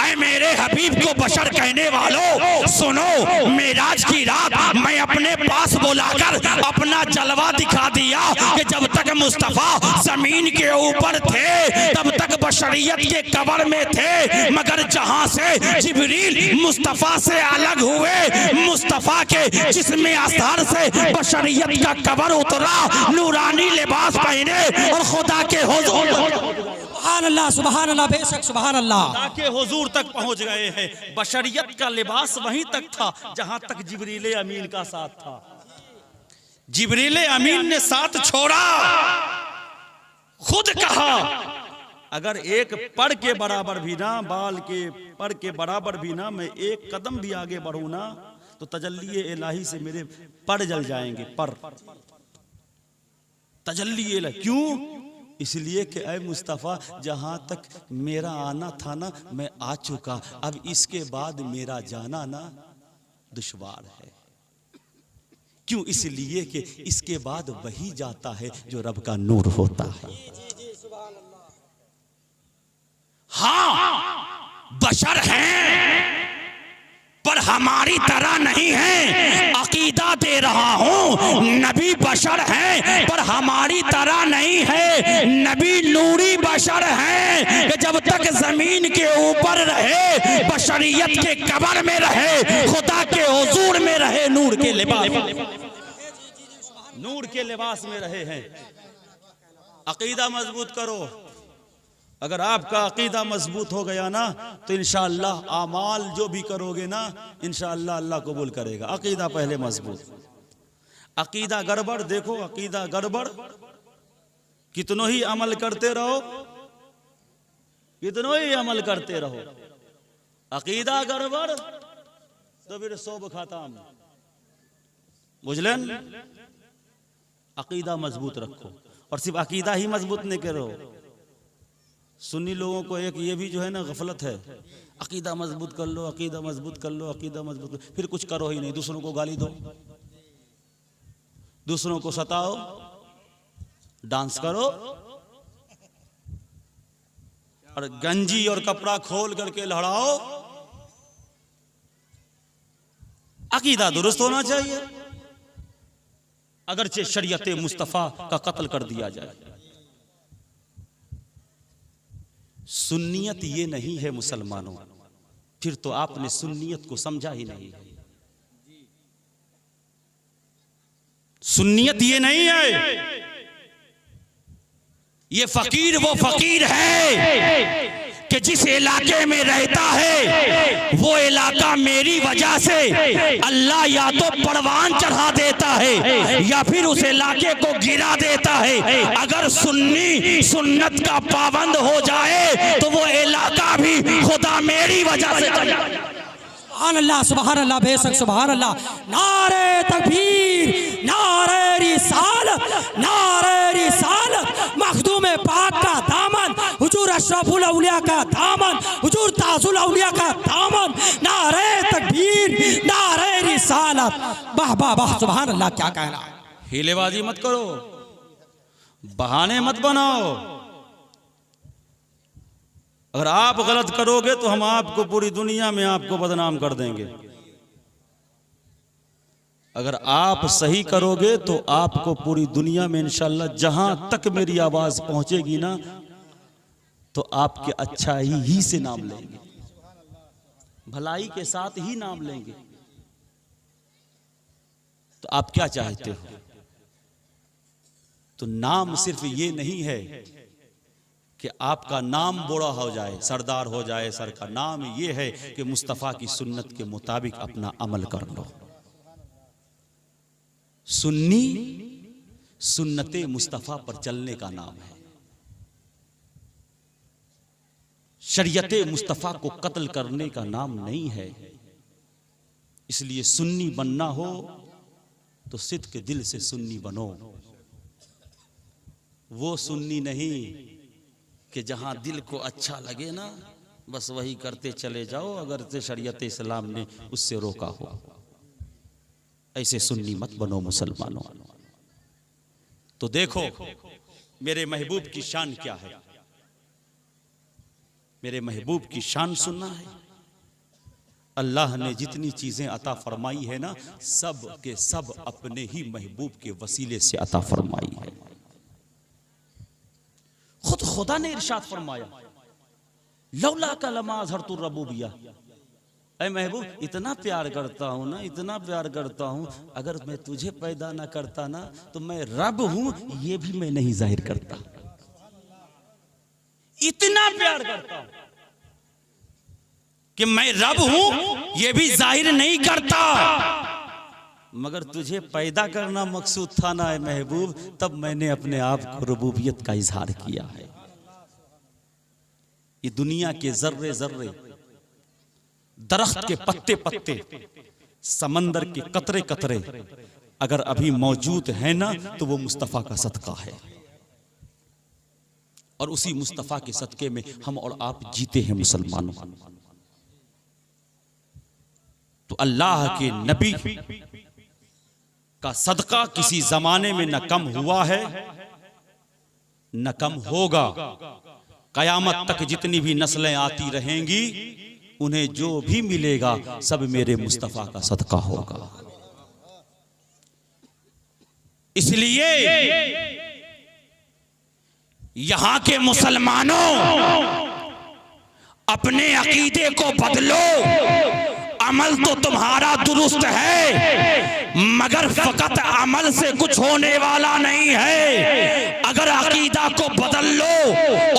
S2: ऐ मेरे हबीब को बशर कहने वालों सुनो, मेराज की रात मैं अपने पास बुलाकर अपना जलवा दिखा दिया कि जब तक मुस्तफा जमीन के ऊपर थे तब तक बशरियत के कवर में थे, मगर जहां से जिब्रील मुस्तफा से अलग हुए, मुस्तफा के जिस्म असहर से बशरियत का कवर उतरा, नूरानी लिबास पहने और खुदा के हुजूर,
S3: सुभान अल्लाह, सुभान अल्लाह, बेशक सुभान अल्लाह,
S2: के हुजूर तक पहुंच गए हैं। बशरियत का लिबास वहीं तक था जहां तक जिब्रील अमीन का साथ था। जिब्रील अमीन ने साथ छोड़ा, खुद कहा अगर एक पड़ के बराबर भी ना, बाल के पड़ के बराबर भी ना, मैं एक कदम भी आगे बढ़ूं ना तो तजल्ली इलाही से मेरे पड़ जल जाएंगे। पर तजल्ली इलाही क्यों? इसलिए कि ऐ मुस्तफ़ा जहां तक मेरा आना था ना मैं आ चुका, अब इसके बाद मेरा जाना ना दुश्वार है। क्यों? इसलिए कि इसके बाद वही जाता है जो रब का नूर होता है। हाँ बशर हैं पर हमारी तरह नहीं है, अकीदा दे रहा हूं। नबी बशर हैं पर हमारी तरह नहीं है, नबी नूरी बशर हैं कि जब तक जमीन के ऊपर रहे बशरियत के कब्र में रहे, खुदा के हुजूर में रहे, नूर के लिबास में रहे हैं। अकीदा मजबूत करो। अगर आपका अकीदा मजबूत हो गया ना तो इंशाअल्लाह आमाल जो भी करोगे ना इंशाअल्लाह अल्लाह कबूल करेगा। अकीदा पहले मजबूत। अकीदा गड़बड़, देखो अकीदा गड़बड़, कितनों ही अमल करते रहो, कितनों ही अमल करते रहो, अकीदा गड़बड़ तो फिर सब खत्म। बुझलन? अकीदा मजबूत रखो। और सिर्फ अकीदा ही मजबूत नहीं करो। सुन्नी लोगों को एक ये भी जो है ना गफलत है, अकीदा मजबूत कर लो, अकीदा मजबूत कर लो, अकीदा मजबूत कर, फिर कुछ करो ही नहीं। दूसरों को गाली दो, दूसरों को सताओ, डांस करो और गंजी और कपड़ा खोल करके लहराओ। अकीदा दुरुस्त होना चाहिए। अगरचे शरीयत मुस्तफ़ा का कत्ल कर दिया जाए। सुन्नियत ये नहीं है मुसलमानों, फिर तो आपने सुन्नियत को समझा ही नहीं है। सुन्नियत ये नहीं है। ये फकीर वो फकीर है कि जिस इलाके में रहता है वो इलाका मेरी वजह से अल्लाह या तो परवान चढ़ा देता है या फिर उस इलाके को गिरा देता है। अगर सुन्नी सुन्नत का पाबंद हो जाए तो वो इलाका भी खुदा मेरी वजह से
S3: सुभान अल्लाह, सुभान अल्लाह, बेशक सुभान अल्लाह। नारे तकबीर, नारे रिसालत, नारे रिसालत, मखदूम पाक का दामन, हुजूर अशरफुल औलिया का दामन, हुजूर ताजुल औलिया का दामन। नारे तकबीर, नारे रिसालत, वाह वाह वाह, सुभान अल्लाह। क्या कहना?
S2: हीलेबाजी मत करो, बहाने मत बनाओ। अगर आप गलत करोगे तो हम आपको पूरी दुनिया में आपको बदनाम कर देंगे। अगर आप सही करोगे तो आपको पूरी दुनिया में इंशाअल्लाह जहां तक मेरी आवाज पहुंचेगी ना तो आपके अच्छाई ही से नाम लेंगे, भलाई के साथ ही नाम लेंगे। तो आप क्या चाहते हो? तो नाम सिर्फ ये नहीं है कि आपका नाम बड़ा हो जाए, सरदार हो जाए सर का। नाम ये है कि मुस्तफ़ा की सुन्नत के मुताबिक अपना अमल कर लो। सुन्नी सुन्नते मुस्तफ़ा पर चलने का नाम है। शरीयते मुस्तफ़ा को कत्ल करने का नाम नहीं है। इसलिए सुन्नी बनना हो तो सिद्क़ के दिल से सुन्नी बनो। वो सुन्नी नहीं कि जहां दिल को अच्छा लगे ना बस वही करते चले जाओ, अगर से शरीयत इस्लाम ने उससे रोका हो। ऐसे सुन्नी मत बनो मुसलमानों। तो देखो मेरे महबूब की शान क्या है। मेरे महबूब की शान सुनना है। अल्लाह ने जितनी चीजें अता फरमाई है ना सब के सब अपने ही महबूब के वसीले से अता फरमाई है। खुद खुदा ने इरशाद फरमाया, लौला का लमाज हर तू रबूबिया। ऐ महबूब इतना प्यार करता हूं ना, इतना प्यार करता हूं, अगर मैं तुझे पैदा ना करता ना तो मैं रब हूं ये भी मैं नहीं जाहिर करता। इतना प्यार करता हूं कि मैं रब हूं ये भी जाहिर नहीं करता। मगर तुझे पैदा करना मकसूद था ना ए महबूब, तब मैंने अपने आप को रुबूबियत का इजहार किया है। ये दुनिया के जर्रे जर्रे, दरख्त के पत्ते पत्ते, समंदर के कतरे कतरे अगर अभी मौजूद है ना, तो वो मुस्तफ़ा का सदका है। और उसी मुस्तफ़ा के सदके में हम और आप जीते हैं मुसलमानों। तो अल्लाह के नबी का सदका किसी जमाने में न कम हुआ है न कम होगा। कयामत तक जितनी भी नस्लें आती रहेंगी, उन्हें जो भी मिलेगा सब मेरे मुस्तफ़ा का सदका होगा। इसलिए यहां के मुसलमानों, अपने अकीदे को बदलो। अमल तो तुम्हारा दुरुस्त है, मगर फकत अमल से कुछ होने वाला नहीं है। अगर अकीदा को बदल लो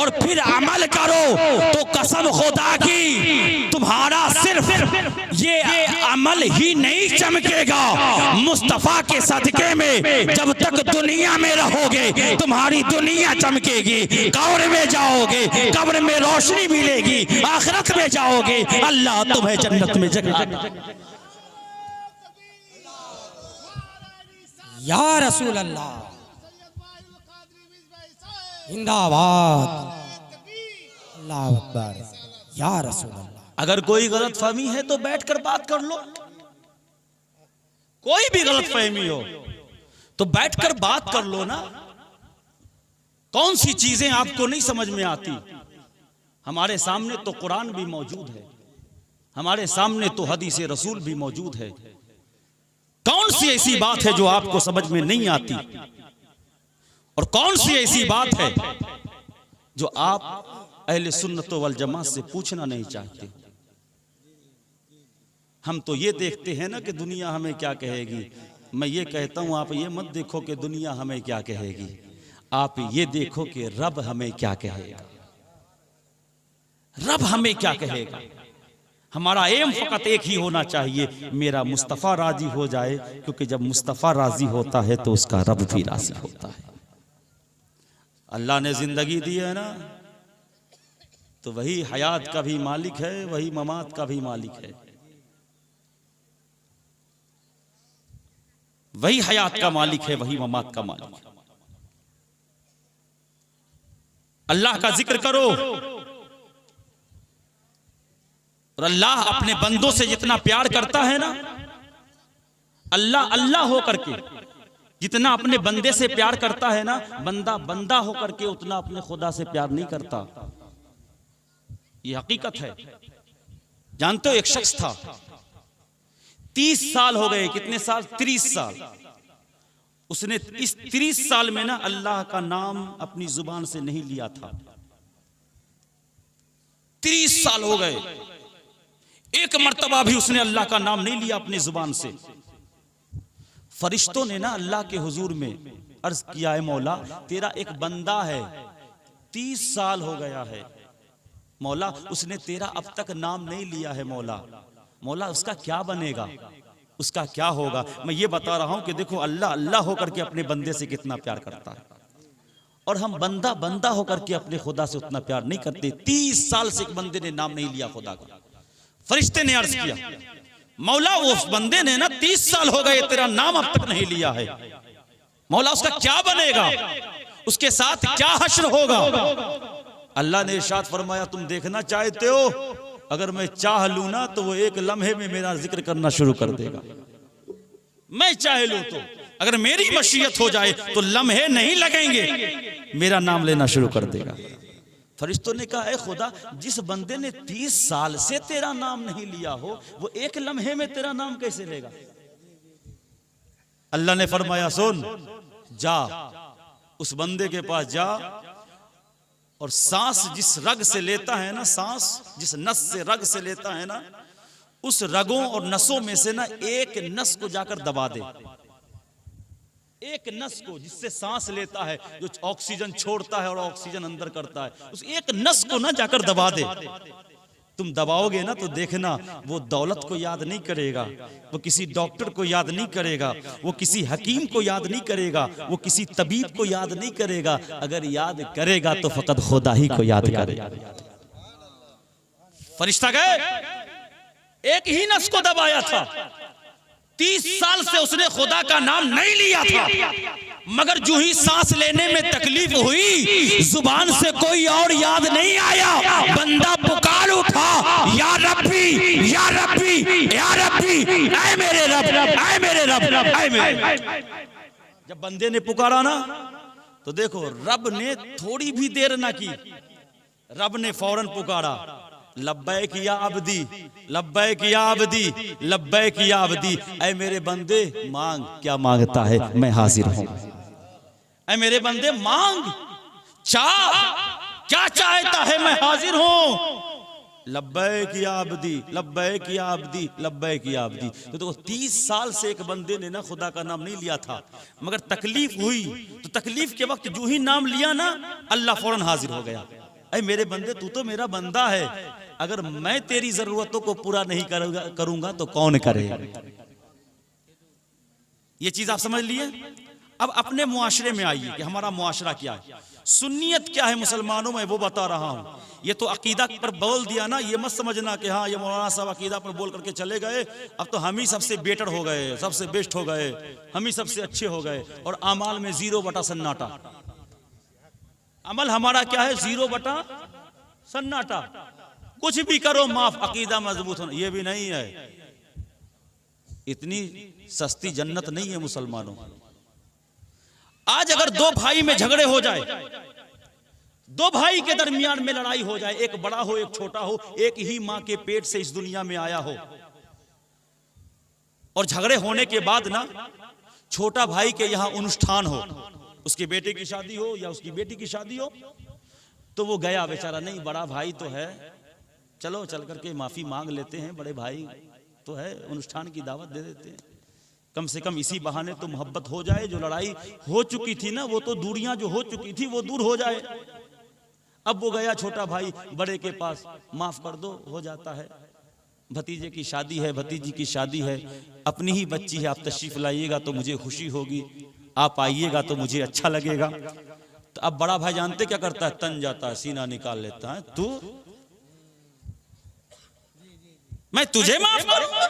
S2: और फिर अमल करो, तो कसम खुदा की तुम्हारा सिर्फ ये अमल ही नहीं चमकेगा, मुस्तफा के सदके में जब तक दुनिया में रहोगे तुम्हारी दुनिया चमकेगी। कब्र में जाओगे, कब्र में रोशनी मिलेगी, आखिरत में जाओगे अल्लाह तुम्हें जन्नत में जगह।
S3: या रसूल अल्लाह, जिंदाबाद, अल्लाह अकबर, या रसूल अल्लाह।
S2: अगर कोई गलत फहमी है तो बैठकर बात कर लो। कोई भी गलत फहमी हो तो बैठकर बात कर लो ना। कौन सी चीजें आपको नहीं समझ में आती? हमारे सामने तो कुरान भी मौजूद है, हमारे सामने तो हदीस रसूल भी मौजूद है। कौन सी ऐसी बात है जो आपको समझ में नहीं आती? और कौन सी ऐसी बात है जो आप अहले सुन्नत वल जमात से पूछना नहीं चाहते? हम तो ये देखते हैं ना कि दुनिया हमें क्या कहेगी। मैं ये कहता हूं, आप ये मत देखो कि दुनिया हमें क्या कहेगी, आप ये देखो कि रब हमें क्या कहेगा। रब हमें क्या कहेगा? हमारा एम फकत एक ही होना चाहिए, मेरा मुस्तफ़ा राजी हो जाए, क्योंकि जब मुस्तफ़ा राजी होता है तो उसका रब भी राजी होता है। अल्लाह ने जिंदगी दी है ना, तो वही हयात का भी मालिक है, वही ममात का भी मालिक है। वही हयात का मालिक है, वही ममात का मालिक है। अल्लाह का जिक्र करो। और अल्लाह अपने बंदों से जितना प्यार करता है ना, अल्लाह अल्लाह हो करके जितना अपने बंदे से प्यार करता है ना, बंदा बंदा हो करके उतना अपने खुदा से प्यार नहीं करता। ये हकीकत है। जानते हो, एक शख्स था, 30 साल हो गए। कितने साल? 30 साल। उसने इस 30 साल में ना अल्लाह का नाम अपनी जुबान से नहीं लिया था। 30 साल हो गए, एक मर्तबा भी उसने अल्लाह का नाम नहीं लिया अपनी जुबान से। फरिश्तों ने ना अल्लाह के हुजूर में अर्ज किया, है मौला, तेरा एक बंदा है, 30 साल हो गया है मौला, उसने तेरा अब तक नाम नहीं लिया है मौला। मौला उसका क्या बनेगा, उसका क्या होगा? मैं ये बता रहा हूं कि देखो अल्लाह अल्लाह होकर के अपने बंदे से कितना प्यार करता है, और हम बंदा बंदा होकर के अपने खुदा से उतना प्यार नहीं करते। 30 साल से एक बंदे ने नाम नहीं लिया खुदा का। फरिश्ते ने अर्ज किया, मौला उस बंदे ने ना 30 साल हो गए तेरा नाम अब तक नहीं लिया है, मौला उसका क्या बनेगा, उसके साथ क्या हश्र होगा? अल्लाह ने इरशाद फरमाया, तुम देखना चाहते हो, अगर मैं चाह लूं ना तो वो एक लम्हे में मेरा जिक्र करना शुरू कर देगा। मैं चाह लूं तो, अगर मेरी मशीयत हो जाए तो लम्हे नहीं लगेंगे, मेरा नाम लेना शुरू कर देगा। फरिश्तों ने कहा, ऐ खुदा, जिस बंदे ने 30 साल से तेरा नाम नहीं लिया हो, वो एक लम्हे में तेरा नाम कैसे लेगा? अल्लाह ने फरमाया, सुन, जा उस बंदे के पास जा, और सांस जिस रग से लेता है ना, सांस जिस नस से रग से लेता है ना, उस रगों और नसों में से ना एक नस को जाकर दबा दे। एक नस को जिससे सांस लेता है, जो ऑक्सीजन छोड़ता है और ऑक्सीजन अंदर करता है, उस एक नस को ना जाकर दबा दे। तुम दबाओगे ना तो देखना वो दौलत को याद नहीं करेगा, वो किसी डॉक्टर को याद नहीं करेगा, वो किसी हकीम को याद नहीं करेगा, वो किसी तबीब को याद नहीं करेगा। अगर याद करेगा तो फकत खुदा ही को याद करेगा। फरिश्ता गए, एक ही नफ्स को दबाया था, 30 साल से उसने खुदा का नाम नहीं लिया था, मगर जो ही सांस लेने में तकलीफ हुई, जुबान से कोई और याद नहीं आया, बंदा पुकार उठा, या रब्बी या रब्बी या रब्बी, ऐ मेरे रब, ऐ मेरे रब, ऐ मेरे। जब बंदे ने पुकारा ना तो देखो रब ने थोड़ी भी देर ना की, रब ने फौरन पुकारा, लब्बैक या अब्दी, लब्बैक या अब्दी, लब्बैक या अब्दी। ऐ मेरे बंदे मांग, क्या मांगता है, मैं हाजिर हूं। ऐ मेरे बंदे मांग, चाह, क्या चाहता है, मैं हाजिर हूं। लब्बैक या अब्दी, लब्बैक या अब्दी, लब्बैक या अब्दी। तो देखो 30 साल से एक बंदे ने ना खुदा का नाम नहीं लिया था, मगर तकलीफ हुई तो तकलीफ के वक्त जो ही नाम लिया ना, अल्लाह फौरन हाजिर हो गया। ऐ मेरे बंदे, तू तो मेरा बंदा है, अगर मैं तेरी जरूरतों को पूरा नहीं करूंगा तो कौन करेगा। ये चीज आप समझ लिए। अब अपने मुआशरे में आइए कि हमारा मुआशरा क्या है, सुन्नियत क्या है मुसलमानों में, वो बता रहा हूं। ये तो अकीदा पर बोल दिया ना, ये मत समझना कि हाँ ये मौलाना साहब अकीदा पर बोल करके चले गए, अब तो हम ही सबसे बेटर हो गए, सबसे बेस्ट हो गए, हम ही सबसे अच्छे हो गए, और अमाल में 0 बटा सन्नाटा। अमल हमारा क्या है, 0 बटा सन्नाटा, कुछ भी करो माफ, अकीदा मजबूत होना, ये भी नहीं है। इतनी सस्ती जन्नत नहीं है मुसलमानों। आज अगर 2 भाई में झगड़े हो जाए, 2 भाई के दरमियान में लड़ाई हो जाए, एक बड़ा हो एक छोटा हो, एक ही मां के पेट से इस दुनिया में आया हो, और झगड़े होने के बाद ना छोटा भाई के यहां अनुष्ठान हो, उसके बेटे की शादी हो या उसकी बेटी की शादी हो, तो वो गया बेचारा, नहीं बड़ा भाई तो है, चलो चल करके माफी मांग लेते हैं, बड़े भाई तो है, अनुष्ठान की दावत दे देते हैं, कम से कम इसी बहाने तो मोहब्बत हो जाए, जो लड़ाई हो चुकी थी ना, वो तो दूरियां जो हो चुकी थी वो दूर हो जाए। अब वो गया छोटा भाई बड़े के पास, माफ कर दो, हो जाता है, भतीजे की शादी है, भतीजी की शादी है, अपनी ही बच्ची है, आप तशरीफ लाइएगा तो मुझे खुशी होगी, आप आइएगा तो मुझे अच्छा लगेगा। तो अब बड़ा भाई जानते क्या करता है, तन जाता है, सीना निकाल लेता है, तू, मैं तुझे माफ करूंगा,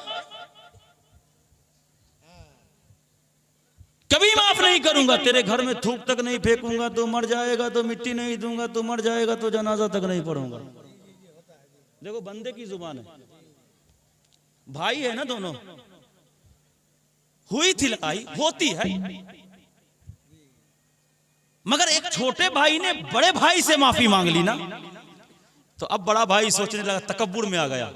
S2: कभी माफ नहीं करूंगा, तेरे घर में थूक तक नहीं फेंकूंगा, तो मर जाएगा तो मिट्टी नहीं दूंगा, तो मर जाएगा तो जनाजा तक नहीं पढ़ूंगा। देखो बंदे की जुबान है, भाई है ना दोनों, हुई थी लड़ाई, होती है, मगर एक छोटे भाई ने बड़े भाई से माफी मांग ली ना, तो अब बड़ा भाई सोचने लगा, तकब्बुर में आ गया,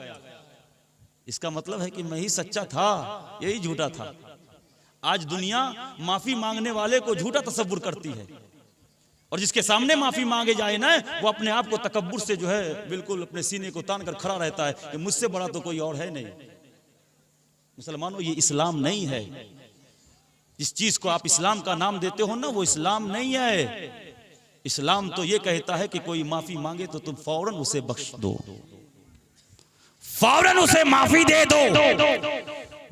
S2: इसका मतलब है कि मैं ही सच्चा था, यही झूठा था। आज दुनिया माफी मांगने वाले को झूठा तसव्वुर करती है, और जिसके सामने माफी मांगे जाए ना, वो अपने आप को तकब्बुर से जो है बिल्कुल अपने सीने को तान कर खड़ा रहता है कि मुझसे बड़ा तो कोई और है नहीं। मुसलमानों, ये इस्लाम नहीं है। जिस चीज को आप इस्लाम का नाम देते हो ना, वो इस्लाम नहीं है। इस्लाम तो ये कहता है कि कोई माफी मांगे तो तुम फौरन उसे बख्श दो, फौरन उसे माफी दे दो,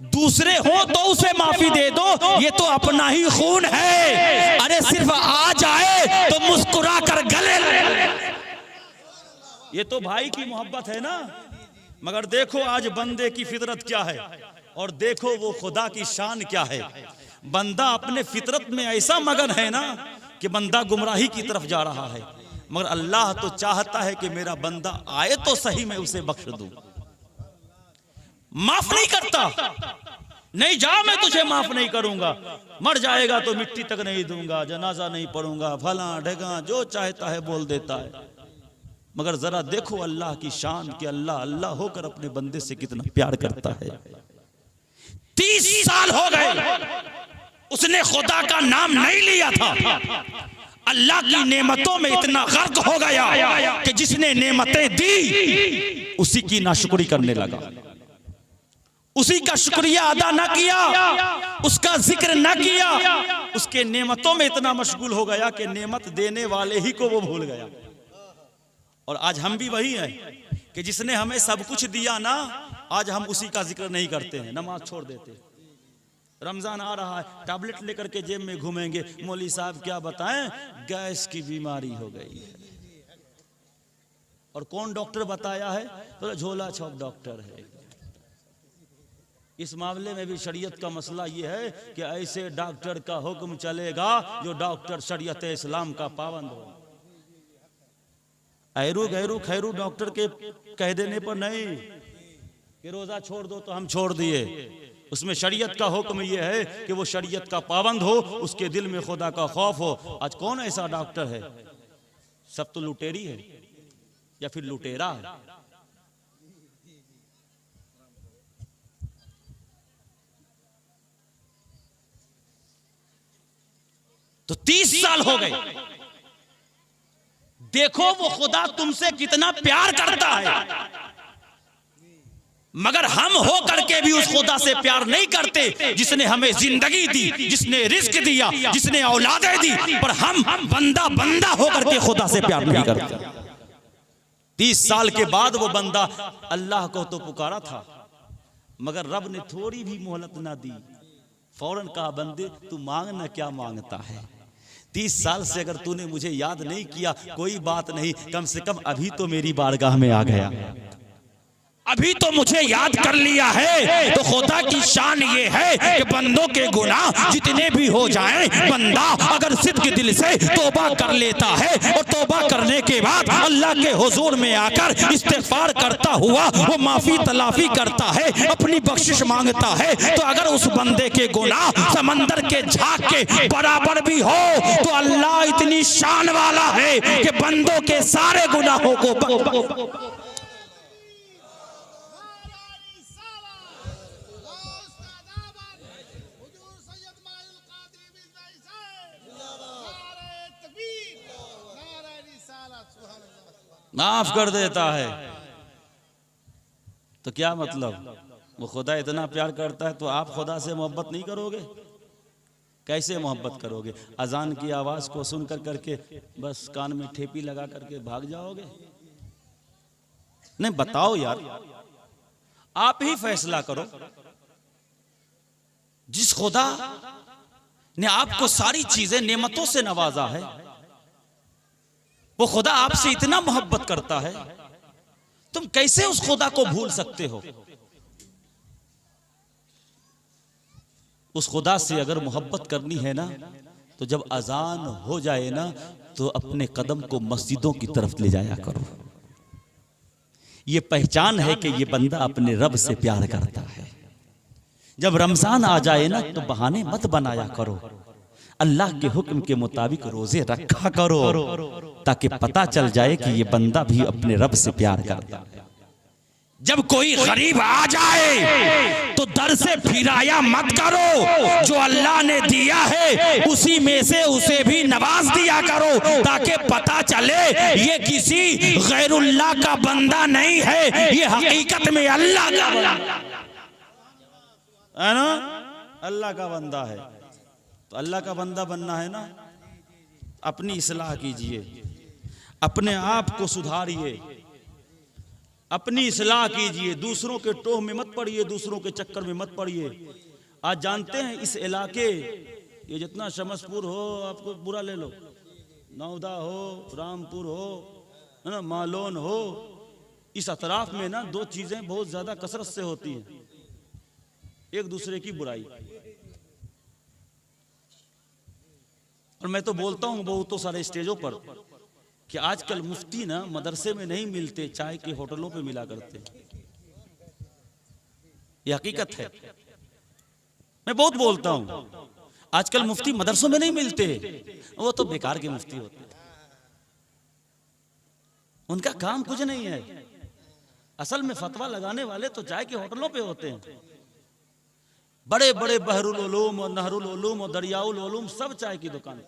S2: दूसरे हो तो उसे माफी दे दो, ये तो अपना ही खून है। अरे सिर्फ आ जाए तो मुस्कुरा कर गले लगे, ये तो भाई की मोहब्बत है ना। मगर देखो आज बंदे की फितरत क्या है, और देखो वो खुदा की शान क्या है। बंदा अपने फितरत में ऐसा मगन है ना कि बंदा गुमराही की तरफ जा रहा है, मगर अल्लाह तो चाहता है कि मेरा बंदा आए तो सही, मैं उसे बख्श दूं। माफ नहीं करता, नहीं जा मैं तुझे माफ नहीं करूंगा, मर जाएगा तो मिट्टी तक नहीं दूंगा, जनाजा नहीं पढ़ूंगा, फला ढेगा जो चाहता है बोल देता है। मगर जरा देखो अल्लाह की शान कि अल्लाह अल्लाह होकर अपने बंदे से कितना प्यार करता है। 30 साल हो गए उसने खुदा का नाम नहीं लिया था, अल्लाह की नेमतों में इतना गर्क हो गया कि जिसने नेमतें दी उसी की नाशुक्री करने लगा, उसी का शुक्रिया अदा न किया, उसका जिक्र न किया, उसके नेमतों में इतना मशगूल हो गया कि नेमत देने वाले ही को वो भूल गया। और आज हम भी वही हैं कि जिसने हमें सब कुछ दिया ना, आज हम उसी का जिक्र नहीं करते हैं, नमाज छोड़ देते हैं। रमजान आ रहा है, टैबलेट लेकर के जेब में घूमेंगे, मौलवी साहब क्या बताएं, गैस की बीमारी हो गई है। और कौन डॉक्टर बताया है? तो झोला छाप डॉक्टर है। इस मामले में भी शरीयत का मसला ये है कि ऐसे डॉक्टर का हुक्म चलेगा जो डॉक्टर शरीयत इस्लाम का पाबंद हो। ऐरू गैरू खैरू डॉक्टर के कह देने पर नहीं कि रोजा छोड़ दो तो हम छोड़ दिए। उसमें शरीयत का हुक्म यह है कि वो शरीयत का पाबंद हो, उसके दिल में खुदा का खौफ हो। आज कौन ऐसा डॉक्टर है? सब तो लुटेरी है या फिर लुटेरा है। तो 30 साल हो गए, देखो वो खुदा तुमसे कितना प्यार करता है, मगर हम हो करके भी उस खुदा से प्यार नहीं करते जिसने हमें जिंदगी दी, जिसने रिस्क दिया, जिसने औलादें दी, पर हम बंदा बंदा हो करके खुदा से प्यार नहीं करते। 30 साल के बाद वो बंदा अल्लाह को तो पुकारा था, मगर रब ने थोड़ी भी मोहलत ना दी, फौरन कहा बंदे तू मांगना क्या मांगता है। 30 साल से अगर तूने मुझे याद नहीं किया कोई बात नहीं, कम से कम अभी तो मेरी बारगाह में आ गया, अभी तो मुझे याद कर लिया है। तो खुदा की शान ये है कि बंदों के गुनाह जितने भी हो जाएं, बंदा अगर सिद्क दिल से तौबा कर लेता है और तौबा करने के बाद अल्लाह के हुजूर में आकर इस्तिग़फ़ार करता हुआ वो माफी तलाफी करता है, अपनी बख्शिश मांगता है, तो अगर उस बंदे के गुनाह समंदर के झाग के बराबर भी हो तो अल्लाह इतनी शान वाला है कि बंदों के सारे गुनाहों को माफ कर देता है। तो क्या मतलब, वो खुदा इतना प्यार करता है तो आप खुदा से मोहब्बत नहीं करोगे? कैसे मोहब्बत करोगे? अजान की आवाज को सुन कर करके बस कान में ठेपी लगा करके भाग जाओगे? नहीं, बताओ यार, आप ही फैसला करो। जिस खुदा ने आपको सारी चीजें नेमतों से नवाजा है, वो खुदा आपसे इतना मोहब्बत करता है, तुम कैसे उस खुदा को भूल सकते हो? उस खुदा से अगर मोहब्बत करनी है ना, तो जब अजान हो जाए ना तो अपने कदम को मस्जिदों की तरफ ले जाया करो। ये पहचान है कि ये बंदा अपने रब से प्यार करता है। जब रमजान आ जाए ना तो बहाने मत बनाया करो, अल्लाह के हुक्म के मुताबिक रोजे रखा करो, ताकि पता चल जाए कि ये बंदा भी अपने रब से प्यार करता है। जब कोई गरीब आ जाए तो दर से फिराया मत करो, जो अल्लाह ने दिया है उसी में से उसे भी नवाज दिया करो, ताकि पता चले ये किसी गैरुल्लाह का बंदा नहीं है, ये हकीकत में अल्लाह का बंदा है ना, अल्लाह का बंदा है। तो अल्लाह का बंदा बनना है ना, अपनी इस्लाह कीजिए, अपने आप को सुधारिए, अपनी इस्लाह कीजिए, दूसरों के टोह में मत पड़िए, दूसरों के चक्कर में मत पड़िए। आज जानते हैं इस इलाके, ये जितना शमसपुर हो, आपको बुरा ले लो, नौदा हो, रामपुर हो, है ना, मालोन हो, इस अतराफ में ना दो चीजें बहुत ज्यादा कसरत से होती हैं, एक दूसरे की बुराई। और मैं तो बोलता हूं बहुतों सारे स्टेजों पर कि आजकल मुफ्ती ना मदरसे में नहीं मिलते, चाय के होटलों पे मिला करते। ये हकीकत है, मैं बहुत बोलता हूं। आजकल मुफ्ती मदरसों में नहीं मिलते, वो तो बेकार के मुफ्ती होते, उनका काम कुछ नहीं है। असल में फतवा लगाने वाले तो चाय के होटलों पे होते हैं। बड़े बड़े बहरुल उलूम और नहरुल उलूम और दरियाउल उलूम सब चाय की दुकान।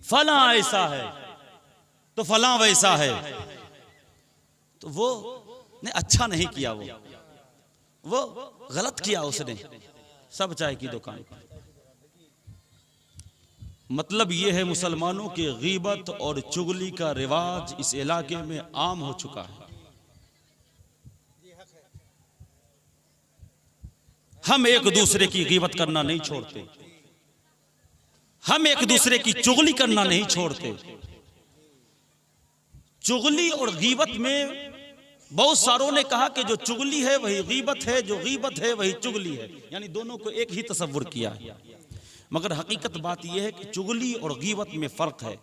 S2: फला ऐसा है तो फला वैसा है, तो वो ने अच्छा नहीं किया, वो गलत किया उसने, सब चाय की दुकान। मतलब ये है मुसलमानों के गीबत और चुगली का रिवाज इस इलाके में आम हो चुका है। हम एक दूसरे की गीबत करना नहीं छोड़ते, हम एक दूसरे की चुगली करना नहीं छोड़ते। चुगली और गीबत में बहुत सारों ने कहा कि जो चुगली है वही गीबत है, जो गीबत है वही चुगली है, यानी दोनों को एक ही तसव्वुर किया है। मगर हकीकत बात यह है कि चुगली और गीबत में फर्क है।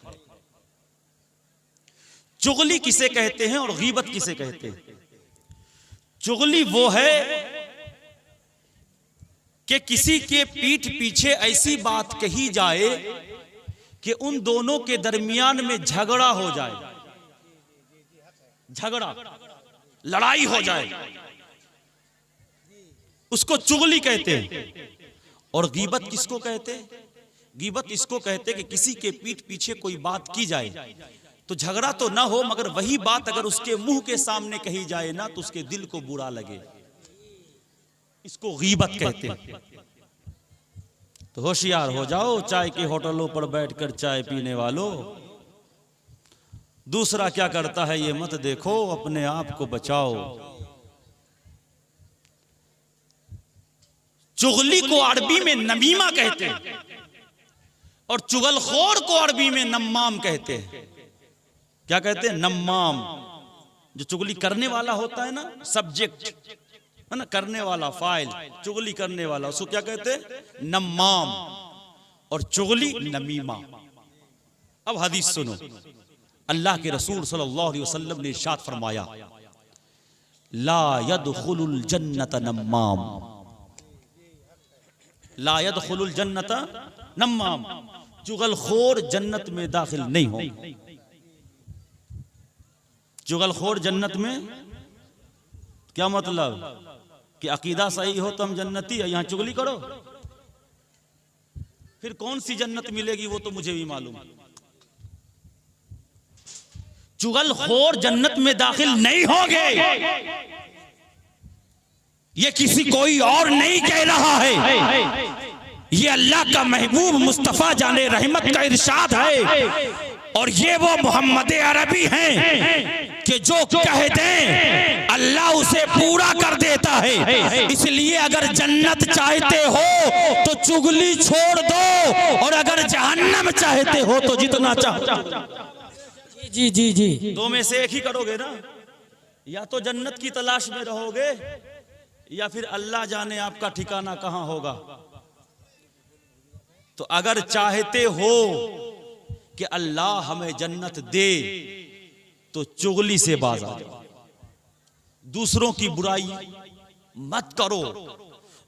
S2: चुगली किसे कहते हैं और गीबत किसे कहते हैं? चुगली वो है कि किसी के पीठ पीछे ऐसी बात कही जाए कि उन दोनों के दरमियान में झगड़ा हो जाए, झगड़ा लड़ाई हो जाए, उसको चुगली कहते हैं। और गीबत किसको कहते हैं? गीबत इसको कहते हैं कि किसी के पीठ पीछे कोई बात की जाए तो झगड़ा तो ना हो, मगर वही बात अगर उसके मुंह के सामने कही जाए ना तो उसके दिल को बुरा लगे, इसको गीबत कहते हैं। तो होशियार हो जाओ चाय के होटलों पर बैठकर चाय पीने वालों। दूसरा क्या करता है ये मत देखो, अपने आप को बचाओ। चुगली को अरबी में नमीमा कहते हैं और चुगलखोर को अरबी में नम्माम कहते हैं। क्या कहते हैं? नम्माम। जो चुगली करने वाला होता है ना, सब्जेक्ट है ना, करने वाला फाइल, चुगली करने वाला, उसको क्या कहते हैं? नम्माम। और चुगली नमीमा। अब हदीस सुनो, अल्लाह के रसूल सल्लल्लाहु अलैहि वसल्लम ने इरशाद फरमाया, ला यदखुलुल जन्नत नम्माम, ला यदखुलुल जन्नत नम्माम, चुगलखोर जन्नत में दाखिल नहीं हो। चुगलखोर जन्नत में क्या मतलब? कि अकीदा सही हो तो हम जन्नती है, यहां चुगली करो, फिर कौन सी जन्नत मिलेगी वो तो मुझे भी मालूम है। चुगलखोर जन्नत में दाखिल नहीं होंगे, ये किसी कोई और नहीं कह रहा है, ये अल्लाह का महबूब मुस्तफा जाने रहमत का इरशाद है। और ये वो मोहम्मद अरबी हैं कि जो कह दें अल्लाह उसे पूरा कर देता है। इसलिए अगर जन्नत चाहते हो तो चुगली छोड़ दो, और अगर जहन्नम चाहते हो तो जितना चाहो।
S3: जी जी जी,
S2: दो में से एक ही करोगे ना, या तो जन्नत की तलाश में रहोगे या फिर अल्लाह जाने आपका ठिकाना कहां होगा। तो अगर चाहते हो कि अल्लाह हमें जन्नत दे तो चुगली से बाज आ जाओ, दूसरों की बुराई मत करो,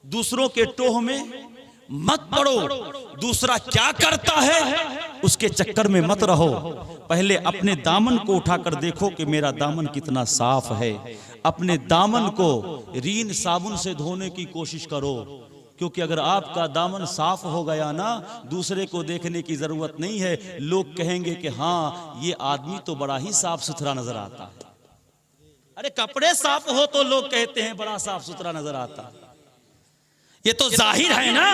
S2: दूसरों के टोह में मत पड़ो, दूसरा क्या करता है उसके चक्कर में मत रहो। पहले अपने दामन को उठाकर देखो कि मेरा दामन कितना साफ है। अपने दामन को रीन साबुन से धोने की कोशिश करो, क्योंकि अगर आपका दामन साफ हो गया ना, दूसरे को देखने की जरूरत नहीं है। लोग कहेंगे कि हाँ ये आदमी तो बड़ा ही साफ सुथरा नजर आता है। अरे कपड़े साफ हो तो लोग कहते हैं बड़ा साफ सुथरा नजर आता है, ये तो जाहिर है ना।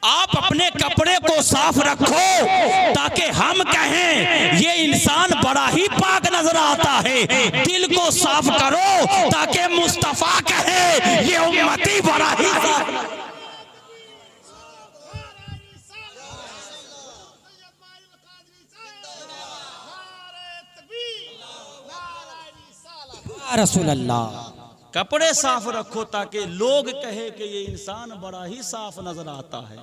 S2: आप अपने कपड़े को साफ रखो ताकि हम कहें ये इंसान बड़ा ही पाक नजर आता है। दिल को साफ करो ताकि मुस्तफा कहे ये उम्मती बड़ा ही साफ।
S3: रसूल अल्लाह,
S2: कपड़े साफ रखो ताकि लोग कहे कि ये इंसान बड़ा ही साफ नजर आता है,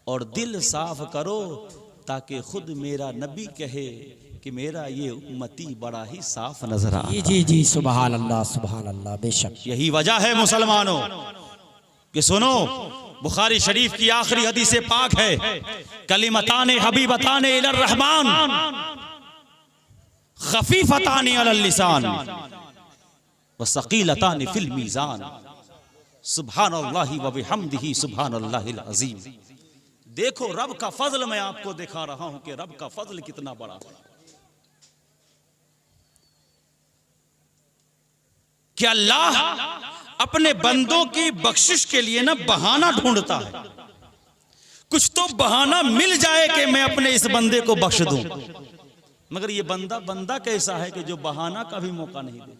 S2: और दिल साफ करो ताकि खुद मेरा नबी कहे कि मेरा ये उम्मती बड़ा ही साफ नजर आता है।
S3: जी जी जी, सुभान अल्लाह सुभान अल्लाह। बेशक
S2: यही वजह है मुसलमानों कि सुनो, बुखारी शरीफ की आखिरी हदीस पाक है, कलिमतान हबीबतान इलर रहमान खफीफतान अलल लिसान व सकीलतान फिल मीज़ान सुब्हानल्लाहि व बिहम्दिही सुब्हानल्लाहिल अज़ीम। देखो रब का फजल मैं आपको दिखा रहा हूं कि रब का फजल कितना बड़ा है। कि अल्लाह अपने बंदों की बख्शिश के लिए ना बहाना ढूंढता है। कुछ तो बहाना मिल जाए कि मैं अपने इस बंदे को बख्श दूं। मगर ये बंदा कैसा है कि जो बहाना का भी मौका नहीं दे।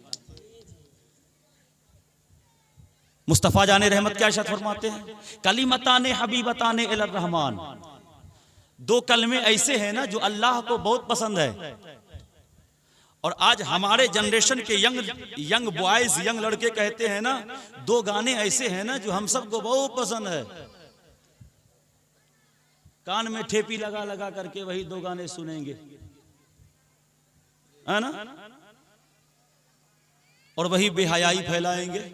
S2: मुस्तफा जाने रहमत क्या इरशाद फरमाते हैं, कलिमताने हबीबताने इलर रहमान, दो कलमे ऐसे हैं ना जो अल्लाह को बहुत पसंद है। और आज हमारे जनरेशन के यंग बॉयज, यंग लड़के कहते हैं ना, दो गाने ऐसे हैं ना जो हम सबको बहुत पसंद है। कान में ठेपी लगा लगा करके वही दो गाने सुनेंगे, है ना, और वही बेहयाई फैलाएंगे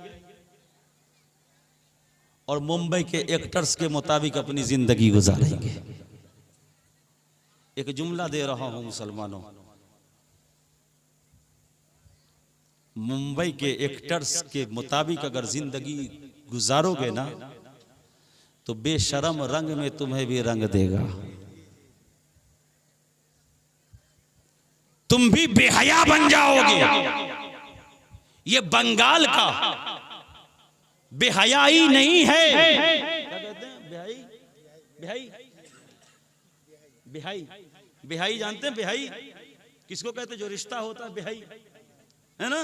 S2: और मुंबई के एक्टर्स के मुताबिक अपनी जिंदगी गुजारेंगे। एक जुमला दे रहा हूं मुसलमानों, मुंबई के एक्टर्स के मुताबिक अगर जिंदगी गुजारोगे ना तो बेशरम रंग में तुम्हें भी रंग देगा, तुम भी बेहया बन जाओगे। ये बंगाल का बेहयाई नहीं है। क्या कहते हैं? बेहाई, बेहाई, बेहाई, बेहाई जानते हैं? बेहाई किसको कहते हैं? जो रिश्ता होता है बेहाई, है ना,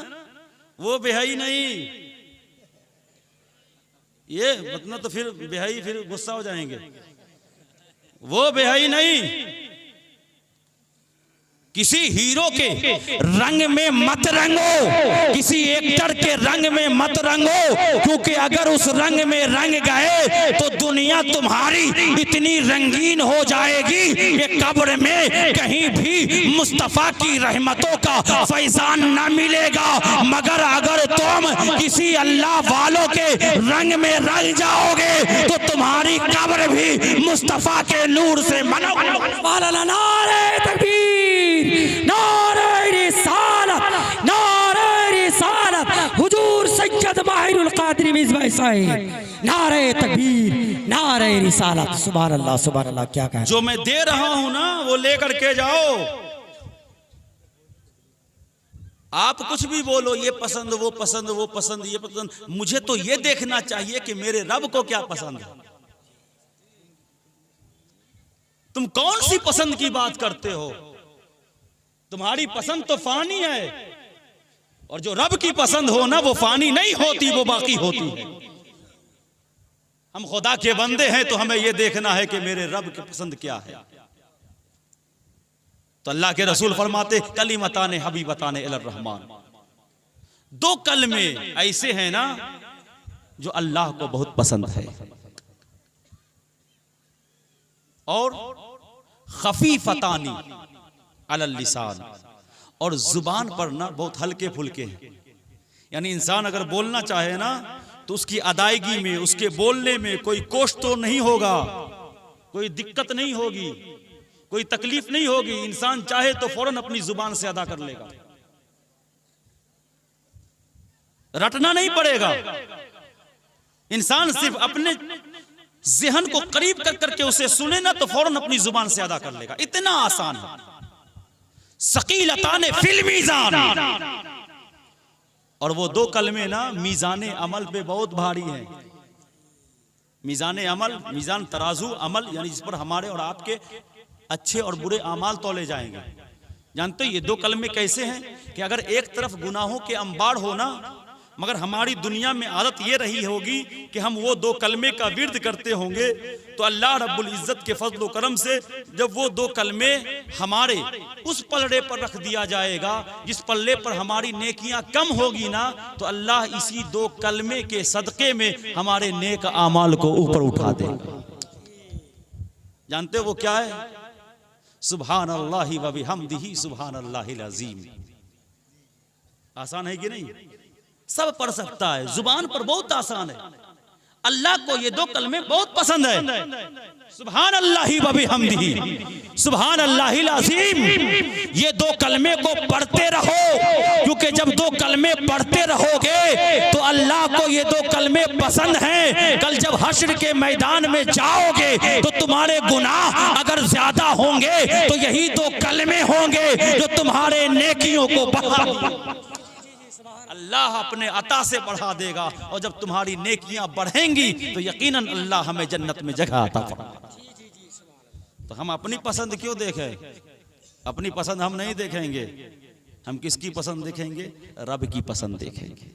S2: वो बेहाई नहीं। ये मतलब तो फिर बेहाई, फिर गुस्सा हो जाएंगे। वो बेहाई नहीं, किसी हीरो के रंग में मत रंगो, किसी एक्टर के रंग में मत रंगो, क्योंकि अगर उस रंग में रंग गए तो दुनिया तुम्हारी इतनी रंगीन हो जाएगी कि कब्र में कहीं भी मुस्तफा की रहमतों का फैजान न मिलेगा। मगर अगर तुम किसी अल्लाह वालों के रंग में रंग जाओगे तो तुम्हारी कब्र भी मुस्तफा के नूर से
S3: नारे तकबीर, नारे रिसालत, नारे रिसालत, हुजूर सैयद माहिरुल कादरी मिसबाह साहिब, नारे तकबीर, नारे रिसालत। सुभान अल्लाह, सुभान अल्लाह। क्या कहा?
S2: जो मैं दे रहा हूं ना वो लेकर के जाओ। आप कुछ भी बोलो, ये पसंद, वो पसंद, वो पसंद, ये पसंद, मुझे तो ये देखना चाहिए कि मेरे रब को क्या पसंद है। तुम कौन सी पसंद की बात करते हो? तुम्हारी पसंद तो फानी है, और जो रब की पसंद हो ना वो फानी नहीं होती, वो बाकी होती है। हम खुदा के बंदे हैं तो हमें यह देखना है कि मेरे रब की पसंद क्या है। तो अल्लाह के रसूल फरमाते कलिमताने हबीबताने इलर रहमान, दो कलमे ऐसे हैं ना जो अल्लाह को बहुत पसंद है। और खफीफतानी अलल लिसान, और जुबान पर ना बहुत हल्के फुल्के हैं। यानी इंसान अगर बोलना चाहे ना तो उसकी अदायगी में, उसके बोलने में कोई कोष्ठ तो नहीं होगा, कोई दिक्कत नहीं होगी, कोई तकलीफ नहीं होगी। इंसान चाहे तो फौरन अपनी जुबान से अदा कर लेगा, रटना नहीं पड़ेगा। इंसान सिर्फ अपने ज़हन को करीब कर करके उसे सुने ना तो फौरन अपनी जुबान से अदा कर लेगा। इतना आसान है। सकीलताने फिल मीज़ान, और वो दो कलमे ना मीज़ाने अमल पे बहुत भारी हैं। मीज़ाने अमल, मीज़ान तराजू अमल, यानी जिस पर हमारे और आपके अच्छे और बुरे अमाल तौले जाएंगे। जानते हो ये दो कलमे कैसे हैं कि अगर एक तरफ गुनाहों के अंबार हो ना, मगर हमारी दुनिया में आदत ये रही होगी कि हम वो दो कलमे का विर्द करते होंगे, तो अल्लाह रब्बुल इज़्ज़त के फजल करम से जब वो दो कलमे हमारे उस पलड़े पर रख दिया जाएगा जिस पल्ले पर हमारी नेकियां कम होगी ना, तो अल्लाह इसी दो कलमे के सदके में हमारे नेक आमाल को ऊपर उठा देगा। जानते हो वो क्या है? सुभान अल्लाहि व बिहम्दिही सुभान अल्लाहिल अज़ीम। आसान है कि नहीं? सब पढ़ सकता है, जुबान पर बहुत आसान है। अल्लाह को ये दो कलमे बहुत पसंद है। सुभान अल्लाहि व बिहम्दिही सुभान अल्लाहिल अज़ीम। ये दो कलमे को पढ़ते रहो, क्योंकि जब दो कलमे पढ़ते रहोगे तो अल्लाह को ये दो कलमे पसंद हैं। कल जब हश्र के मैदान में जाओगे तो तुम्हारे गुनाह अगर ज्यादा होंगे तो यही दो कलमे होंगे जो तुम्हारे नेकियों को बढ़ा देंगे। अल्लाह अपने अता से बढ़ा देगा, और जब तुम्हारी नेकियां बढ़ेंगी तो यकीनन अल्लाह हमें जन्नत में जगह अता फरमाएगा। तो हम अपनी पसंद क्यों देखें? अपनी पसंद हम नहीं देखेंगे, हम किसकी पसंद देखेंगे? रब की पसंद देखेंगे।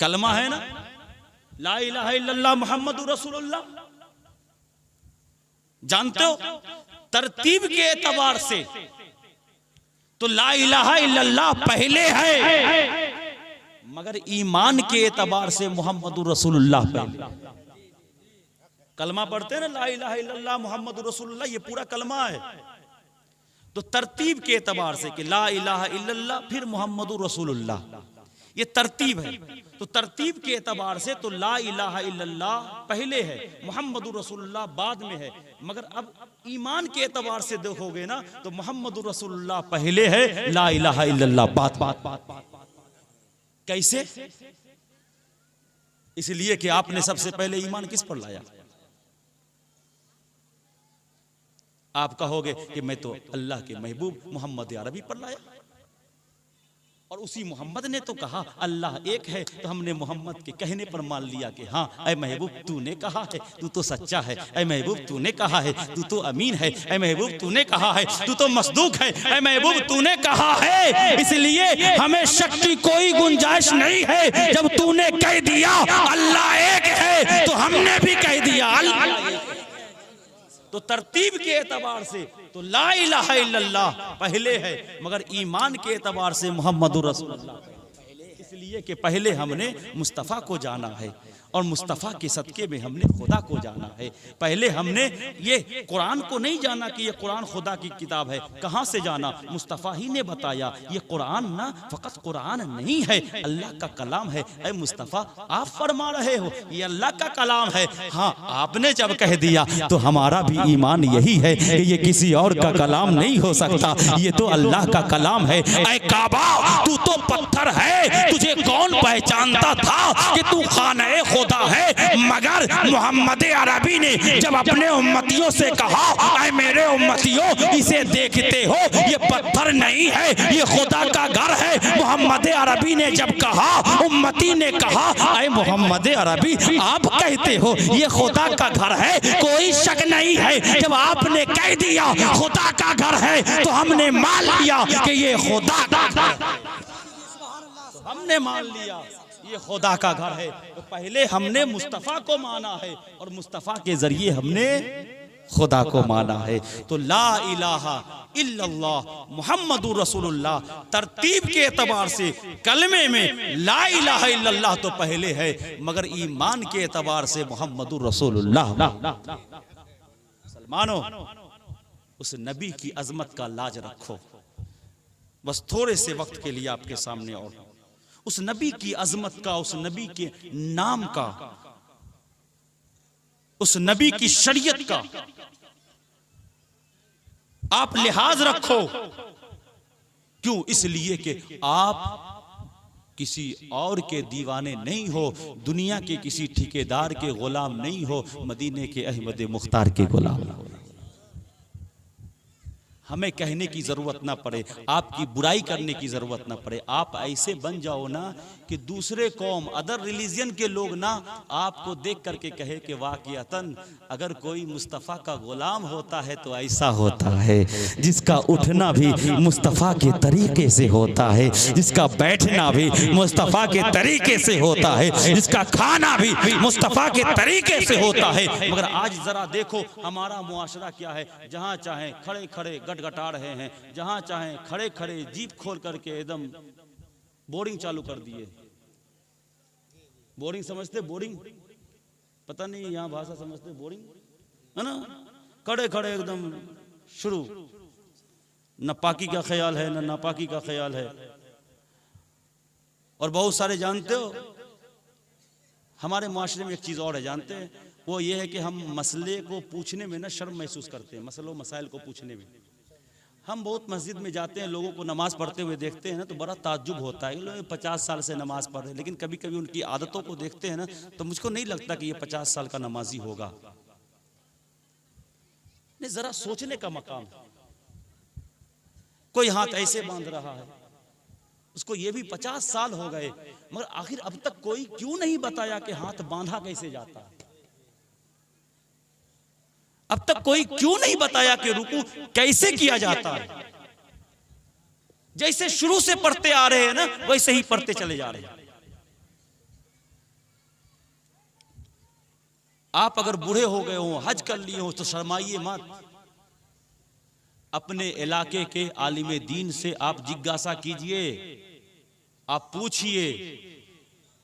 S2: कलमा है ना, ला इलाहा इल्लल्लाह मुहम्मदुर रसूलुल्लाह, जानते हो? तरतीब के एतबार से तो ला इलाहा इल्लल्लाह पहले है, मगर ईमान के एतबार से मुहम्मदुर रसूलुल्लाह पहले। कलमा पढ़ते हैं ना, ला इलाहा इल्लल्लाह मुहम्मदुर रसूलुल्लाह, ये पूरा कलमा है। तो तरतीब के एतबार से कि ला इलाहा इल्लल्लाह फिर मुहम्मदुर रसूलुल्लाह, ये तरतीब है। तो तरतीब के एतबार से तो ला इलाहा इल्लल्लाह पहले है, मुहम्मदुर रसूलुल्लाह बाद में है। मगर अब ईमान के एतबार से देखोगे ना तो मुहम्मदुर रसूलुल्लाह पहले है, ला इलाहा इल्लल्लाह बाद। कैसे? इसलिए कि आपने सबसे पहले ईमान किस पर लाया? आप कहोगे कि मैं तो अल्लाह के महबूब मोहम्मद अरबी पर लाया, और उसी मोहम्मद ने तो कहा अल्लाह एक है, तो हमने मोहम्मद के कहने पर मान लिया कि हाँ ऐ महबूब तूने कहा है, तू तो सच्चा है, ऐ महबूब तूने कहा है, तू तो अमीन है, ऐ महबूब तूने कहा है, तू तो मसदूक है, ऐ महबूब तूने कहा है। इसलिए हमें शक की कोई गुंजाइश नहीं है। जब तूने कह दिया अल्लाह एक है, तो हमने भी कह दिया अल्लाह। तो तरतीब के एतबार से तो ला इलाहा इल्लल्लाह पहले है, मगर ईमान के एतबार से मुहम्मदुर रसूलुल्लाह। इसलिए कि पहले हमने मुस्तफ़ा को जाना है, और मुस्तफ़ा के सदक़े में हमने खुदा को जाना है। पहले हमने ये कुरान को नहीं जाना कि ये कुरान खुदा की किताब है। कहाँ से जाना? मुस्तफ़ा ही ने बताया ये कुरान ना फ़कत कुरान नहीं है, अल्लाह का कलाम है। ऐ मुस्तफ़ा आप फरमा रहे हो ये अल्लाह का कलाम है। हाँ, आपने जब कह दिया तो हमारा भी ईमान यही है कि ये किसी और का कलाम नहीं हो सकता, ये तो अल्लाह का कलाम है। ऐ काबा तू तो पत्थर है, तुझे कौन पहचानता था कि तू खाना खुदा है? मगर मोहम्मद अरबी ने जब अपने उम्मतियों से कहा ऐ मेरे उम्मतियों इसे देखते हो ये पत्थर नहीं है, ये खुदा का घर है। मोहम्मद अरबी ने जब कहा, उम्मती ने कहा ऐ मोहम्मद अरबी आप कहते हो ये खुदा का घर है, कोई शक नहीं है। जब आपने कह दिया खुदा का घर है तो हमने मान लिया कि ये खुदा का घर है, हमने मान लिया ये खुदा का घर है। तो पहले हमने मुस्तफ़ा को माना है, और मुस्तफ़ा के जरिए हमने खुदा को माना है। तो ला इलाहा इल्लल्लाह मुहम्मदुर रसूलुल्लाह तरतीब के एतबार से कलमे में ला इलाहा इल्लल्लाह तो पहले है, मगर ईमान के एतबार से मुहम्मदुर रसूलुल्लाह। मुसलमानों, उस नबी की अजमत का लाज रखो। बस थोड़े से वक्त के लिए आपके सामने, और उस नबी की अजमत का, उस नबी के नाम का, उस नबी की शरीयत का आप लिहाज रखो। क्यों? इसलिए कि आप किसी और के दीवाने नहीं हो, दुनिया के किसी ठेकेदार के गुलाम नहीं हो, मदीने के अहमद मुख्तार के गुलाम हो। हमें कहने की जरूरत ना पड़े, आपकी बुराई करने की जरूरत ना पड़े। आप ऐसे बन जाओ ना कि दूसरे कौम, अदर रिलीजन के लोग ना आपको देख करके कहे कि वाक़ियतन अगर कोई मुस्तफ़ा का गुलाम होता है तो ऐसा होता है, जिसका उठना भी मुस्तफ़ा के तरीके से होता है, जिसका बैठना भी मुस्तफ़ा के तरीके से होता है, जिसका खाना भी मुस्तफ़ा के तरीके से होता है। मगर आज जरा देखो हमारा मुआशरा क्या है, जहाँ चाहे खड़े खड़े गटगटा रहे हैं, जहाँ चाहे खड़े खड़े जीप खोल करके एकदम बोरिंग चालू कर दिए। बोरिंग समझते? बोरिंग पता नहीं यहाँ भाषा समझते, बोरिंग है ना। खड़े खड़े एकदम शुरू, न पाकी का ख्याल है न नापाकी का ख्याल है। और बहुत सारे जानते हो हमारे माशरे में एक चीज़ और है, जानते हैं? वो ये है कि हम मसले को पूछने में ना शर्म महसूस करते हैं। मसलों मसाइल को पूछने में हम बहुत मस्जिद में जाते हैं, लोगों को नमाज पढ़ते हुए देखते हैं ना तो बड़ा ताज्जुब होता है। लोग 50 साल से नमाज पढ़ रहे हैं, लेकिन कभी कभी उनकी आदतों को देखते हैं ना तो मुझको नहीं लगता कि ये 50 साल का नमाजी होगा। नहीं, जरा सोचने का मकाम। कोई हाथ ऐसे बांध रहा है, उसको ये भी 50 साल हो गए, मगर आखिर अब तक कोई क्यों नहीं बताया कि हाथ बांधा कैसे जाता है। अब तक कोई क्यों नहीं बताया कि रुकू कैसे किया जाता है? जैसे शुरू से पढ़ते आ रहे हैं ना, वैसे ही पढ़ते चले जा रहे हैं। आप अगर बूढ़े हो गए हो, हज कर लिए हो, तो शर्माइए मत। अपने इलाके के आलिम दीन से आप जिज्ञासा कीजिए, आप पूछिए,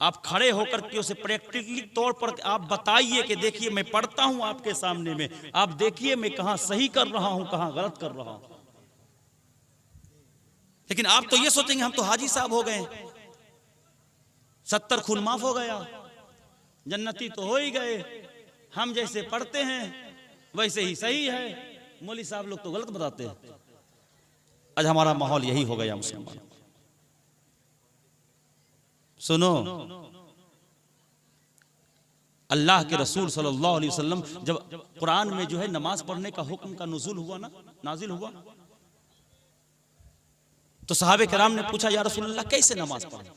S2: आप खड़े होकर के उसे प्रैक्टिकली तौर पर आप बताइए कि देखिए मैं पढ़ता हूं आपके सामने में, आप देखिए मैं कहां सही कर रहा हूं, कहां गलत कर रहा हूं। लेकिन आप तो ये सोचेंगे हम तो हाजी साहब हो गए, 70 खून माफ हो गया, जन्नती तो हो ही गए, हम जैसे पढ़ते हैं वैसे ही सही है। मौलवी साहब लोग तो गलत बताते हैं। आज हमारा माहौल यही हो गया मुसलमान। सुनो, अल्लाह के रसूल सल्लल्लाहु अलैहि वसल्लम जब कुरान में जो है नमाज पढ़ने का हुक्म का नुज़ूल हुआ ना, नाजिल हुआ, तो सहाबे किराम ने पूछा या रसूलल्लाह कैसे नमाज पढ़ें?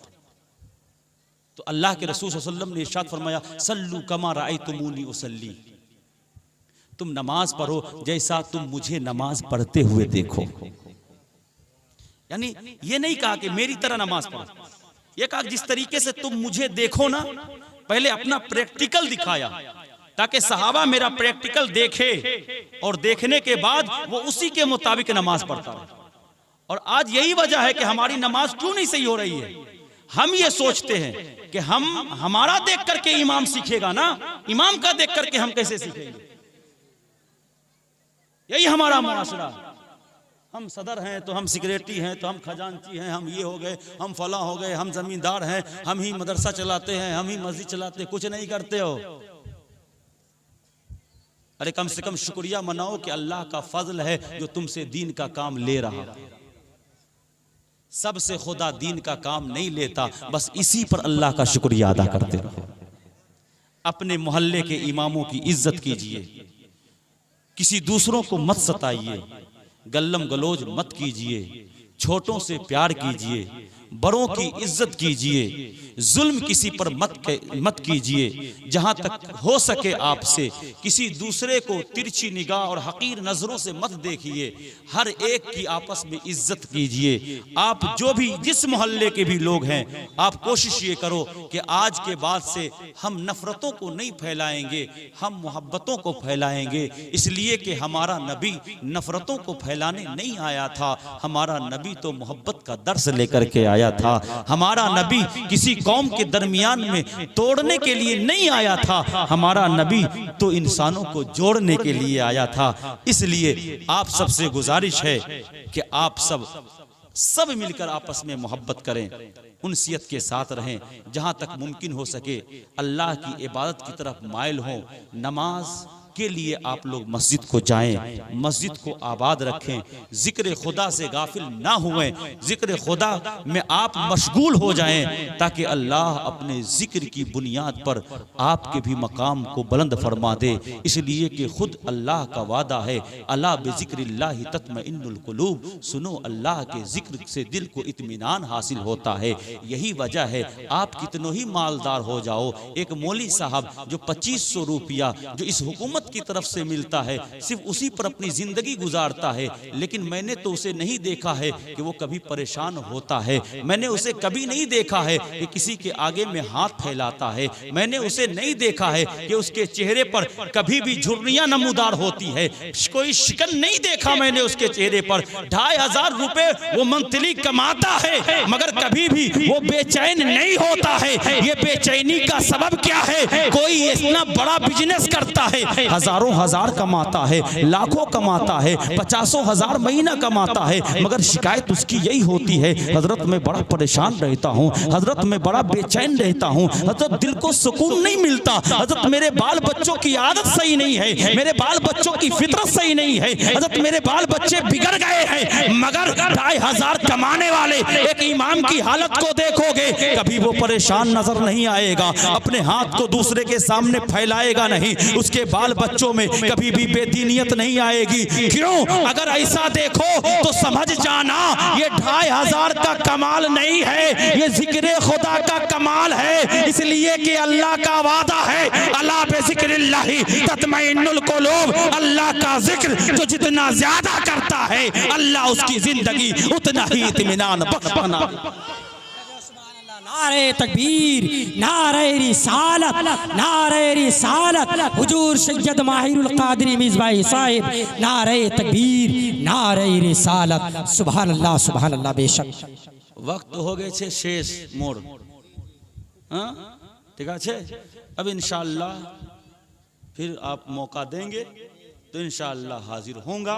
S2: तो अल्लाह के रसूल सल्लल्लाहु अलैहि वसल्लम ने इरशाद फरमाया सल्लू कमा राअयतुमूनी उसल्ली, तुम नमाज पढ़ो जैसा तुम मुझे नमाज पढ़ते हुए देखो। यानी ये नहीं कहा कि मेरी तरह नमाज पढ़ो, ये कहा जिस तरीके से तुम मुझे देखो ना, पहले अपना प्रैक्टिकल दिखाया ताकि सहाबा मेरा प्रैक्टिकल देखे और देखने के बाद वो उसी के मुताबिक नमाज पढ़ता रहे। और आज यही वजह है कि हमारी नमाज क्यों नहीं सही हो रही है। हम ये सोचते हैं कि हमारा देख करके इमाम सीखेगा ना, इमाम का देख करके हम कैसे सीखेंगे? यही हमारा मुआशरा। हम सदर हैं तो हम सिक्रेटरी हैं, तो हम खजांची हैं, हम ये हो गए, हम फला हो गए, हम जमींदार हैं, हम ही मदरसा चलाते हैं, हम ही मस्जिद चलाते हैं, कुछ नहीं करते हो। अरे कम से कम शुक्रिया मनाओ कि अल्लाह का फजल है जो तुमसे दीन का काम ले रहा है। सबसे खुदा दीन का काम नहीं लेता, बस इसी पर अल्लाह का शुक्रिया अदा करते रहो। अपने मोहल्ले के इमामों की इज्जत कीजिए, किसी दूसरों को मत सताइए, गल्लम गलोज मत कीजिए, छोटों से प्यार कीजिए, बड़ों की इज्जत कीजिए, जुल्म किसी पर मत कीजिए। जहां तक हो सके आपसे किसी दूसरे को तिरछी निगाह और हकीर नजरों से मत देखिए, हर एक की आपस में इज्जत कीजिए। आप जो भी जिस मोहल्ले के भी लोग हैं, आप कोशिश ये करो कि आज के बाद से हम नफरतों को नहीं फैलाएंगे, हम मोहब्बतों को फैलाएंगे। इसलिए कि हमारा नबी नफरतों को फैलाने नहीं आया था, हमारा नबी तो मोहब्बत का दर्स लेकर के आया था। हमारा नबी किसी कौम के दरमियान में तोड़ने के लिए नहीं आया था, हमारा नबी तो इंसानों को जोड़ने के लिए आया था। इसलिए आप सबसे गुजारिश है कि आप सब मिलकर आपस में मोहब्बत करें, उनसियत के साथ रहें, जहां तक मुमकिन हो सके अल्लाह की इबादत की तरफ माइल हों। नमाज के लिए आप लोग मस्जिद को जाएं, मस्जिद को आबाद रखें, जिक्र खुदा से गाफिल ना हुए, जिक्र खुदा में आप मशगूल हो जाएं, ताकि अल्लाह अपने जिक्र की बुनियाद पर आपके भी मकाम को बुलंद फरमा दे। इसलिए कि खुद अल्लाह का वादा है, अला बिज़िक्रिल्लाहि तत्मइन्नुल कुलूब, सुनो अल्लाह के जिक्र से दिल को इत्मीनान हासिल होता है। यही वजह है आप कितनों ही मालदार हो जाओ, एक मौलवी साहब जो 2500 रुपया जो इस हुकूमत की तरफ से मिलता है, सिर्फ उसी पर अपनी जिंदगी गुजारता है, लेकिन मैंने तो उसे नहीं देखा है कि वो कभी परेशान होता है। मैंने उसे कभी नहीं देखा है कि किसी के आगे में हाथ फैलाता है। मैंने उसे नहीं देखा है कि उसके चेहरे पर कभी भी झुर्रियां नमूदार होती है, कोई शिकन नहीं देखा मैंने उसके चेहरे पर। 2500 रुपए वो मंथली कमाता है, मगर कभी भी वो बेचैन नहीं होता है। ये बेचैनी का सबब क्या है? कोई इतना बड़ा बिजनेस करता है, हजारों हजार कमाता है, लाखों कमाता है, 50,000 महीना कमाता है, मगर शिकायत उसकी यही होती है, हजरत मैं बड़ा परेशान रहता हूँ, हजरत मैं बड़ा बेचैन रहता हूँ, हजरत दिल को सुकून नहीं मिलता, हजरत मेरे बाल बच्चों की आदत सही नहीं है, मेरे बाल बच्चों की फितरत सही नहीं है, हजरत मेरे बाल बच्चे बिगड़ गए हैं। मगर 2500 कमाने वाले एक इमाम की हालत को देखोगे, कभी वो परेशान नजर नहीं आएगा, अपने हाथ को दूसरे के सामने फैलाएगा नहीं, उसके बाल बच्चों में कभी भी बेदीनियत नहीं आएगी। क्यों? अगर ऐसा देखो तो समझ जाना ये 2500 का कमाल नहीं है, ये जिक्र खुदा का कमाल है। इसलिए कि अल्लाह का वादा है, अला बिज़िक्रिल्लाहि तत्मइन्नुल कुलूब। अल्लाह का जिक्र जो जितना ज्यादा करता है अल्लाह उसकी जिंदगी उतना ही इत्मीनान बख्श बना।
S3: नारे तकबीर, नारे रिसालत, नारे रिसालत, हुजूर सैयद माहिरुल कादरी मिसबाही साहिब, नारे तकबीर, नारे रिसालत। सुभान अल्लाह, सुभान अल्लाह। बेशक
S2: वक्त हो गए छे शेष मोड़, ठीक है। अब इंशाअल्लाह फिर आप मौका देंगे तो इंशाअल्लाह हाजिर होऊंगा।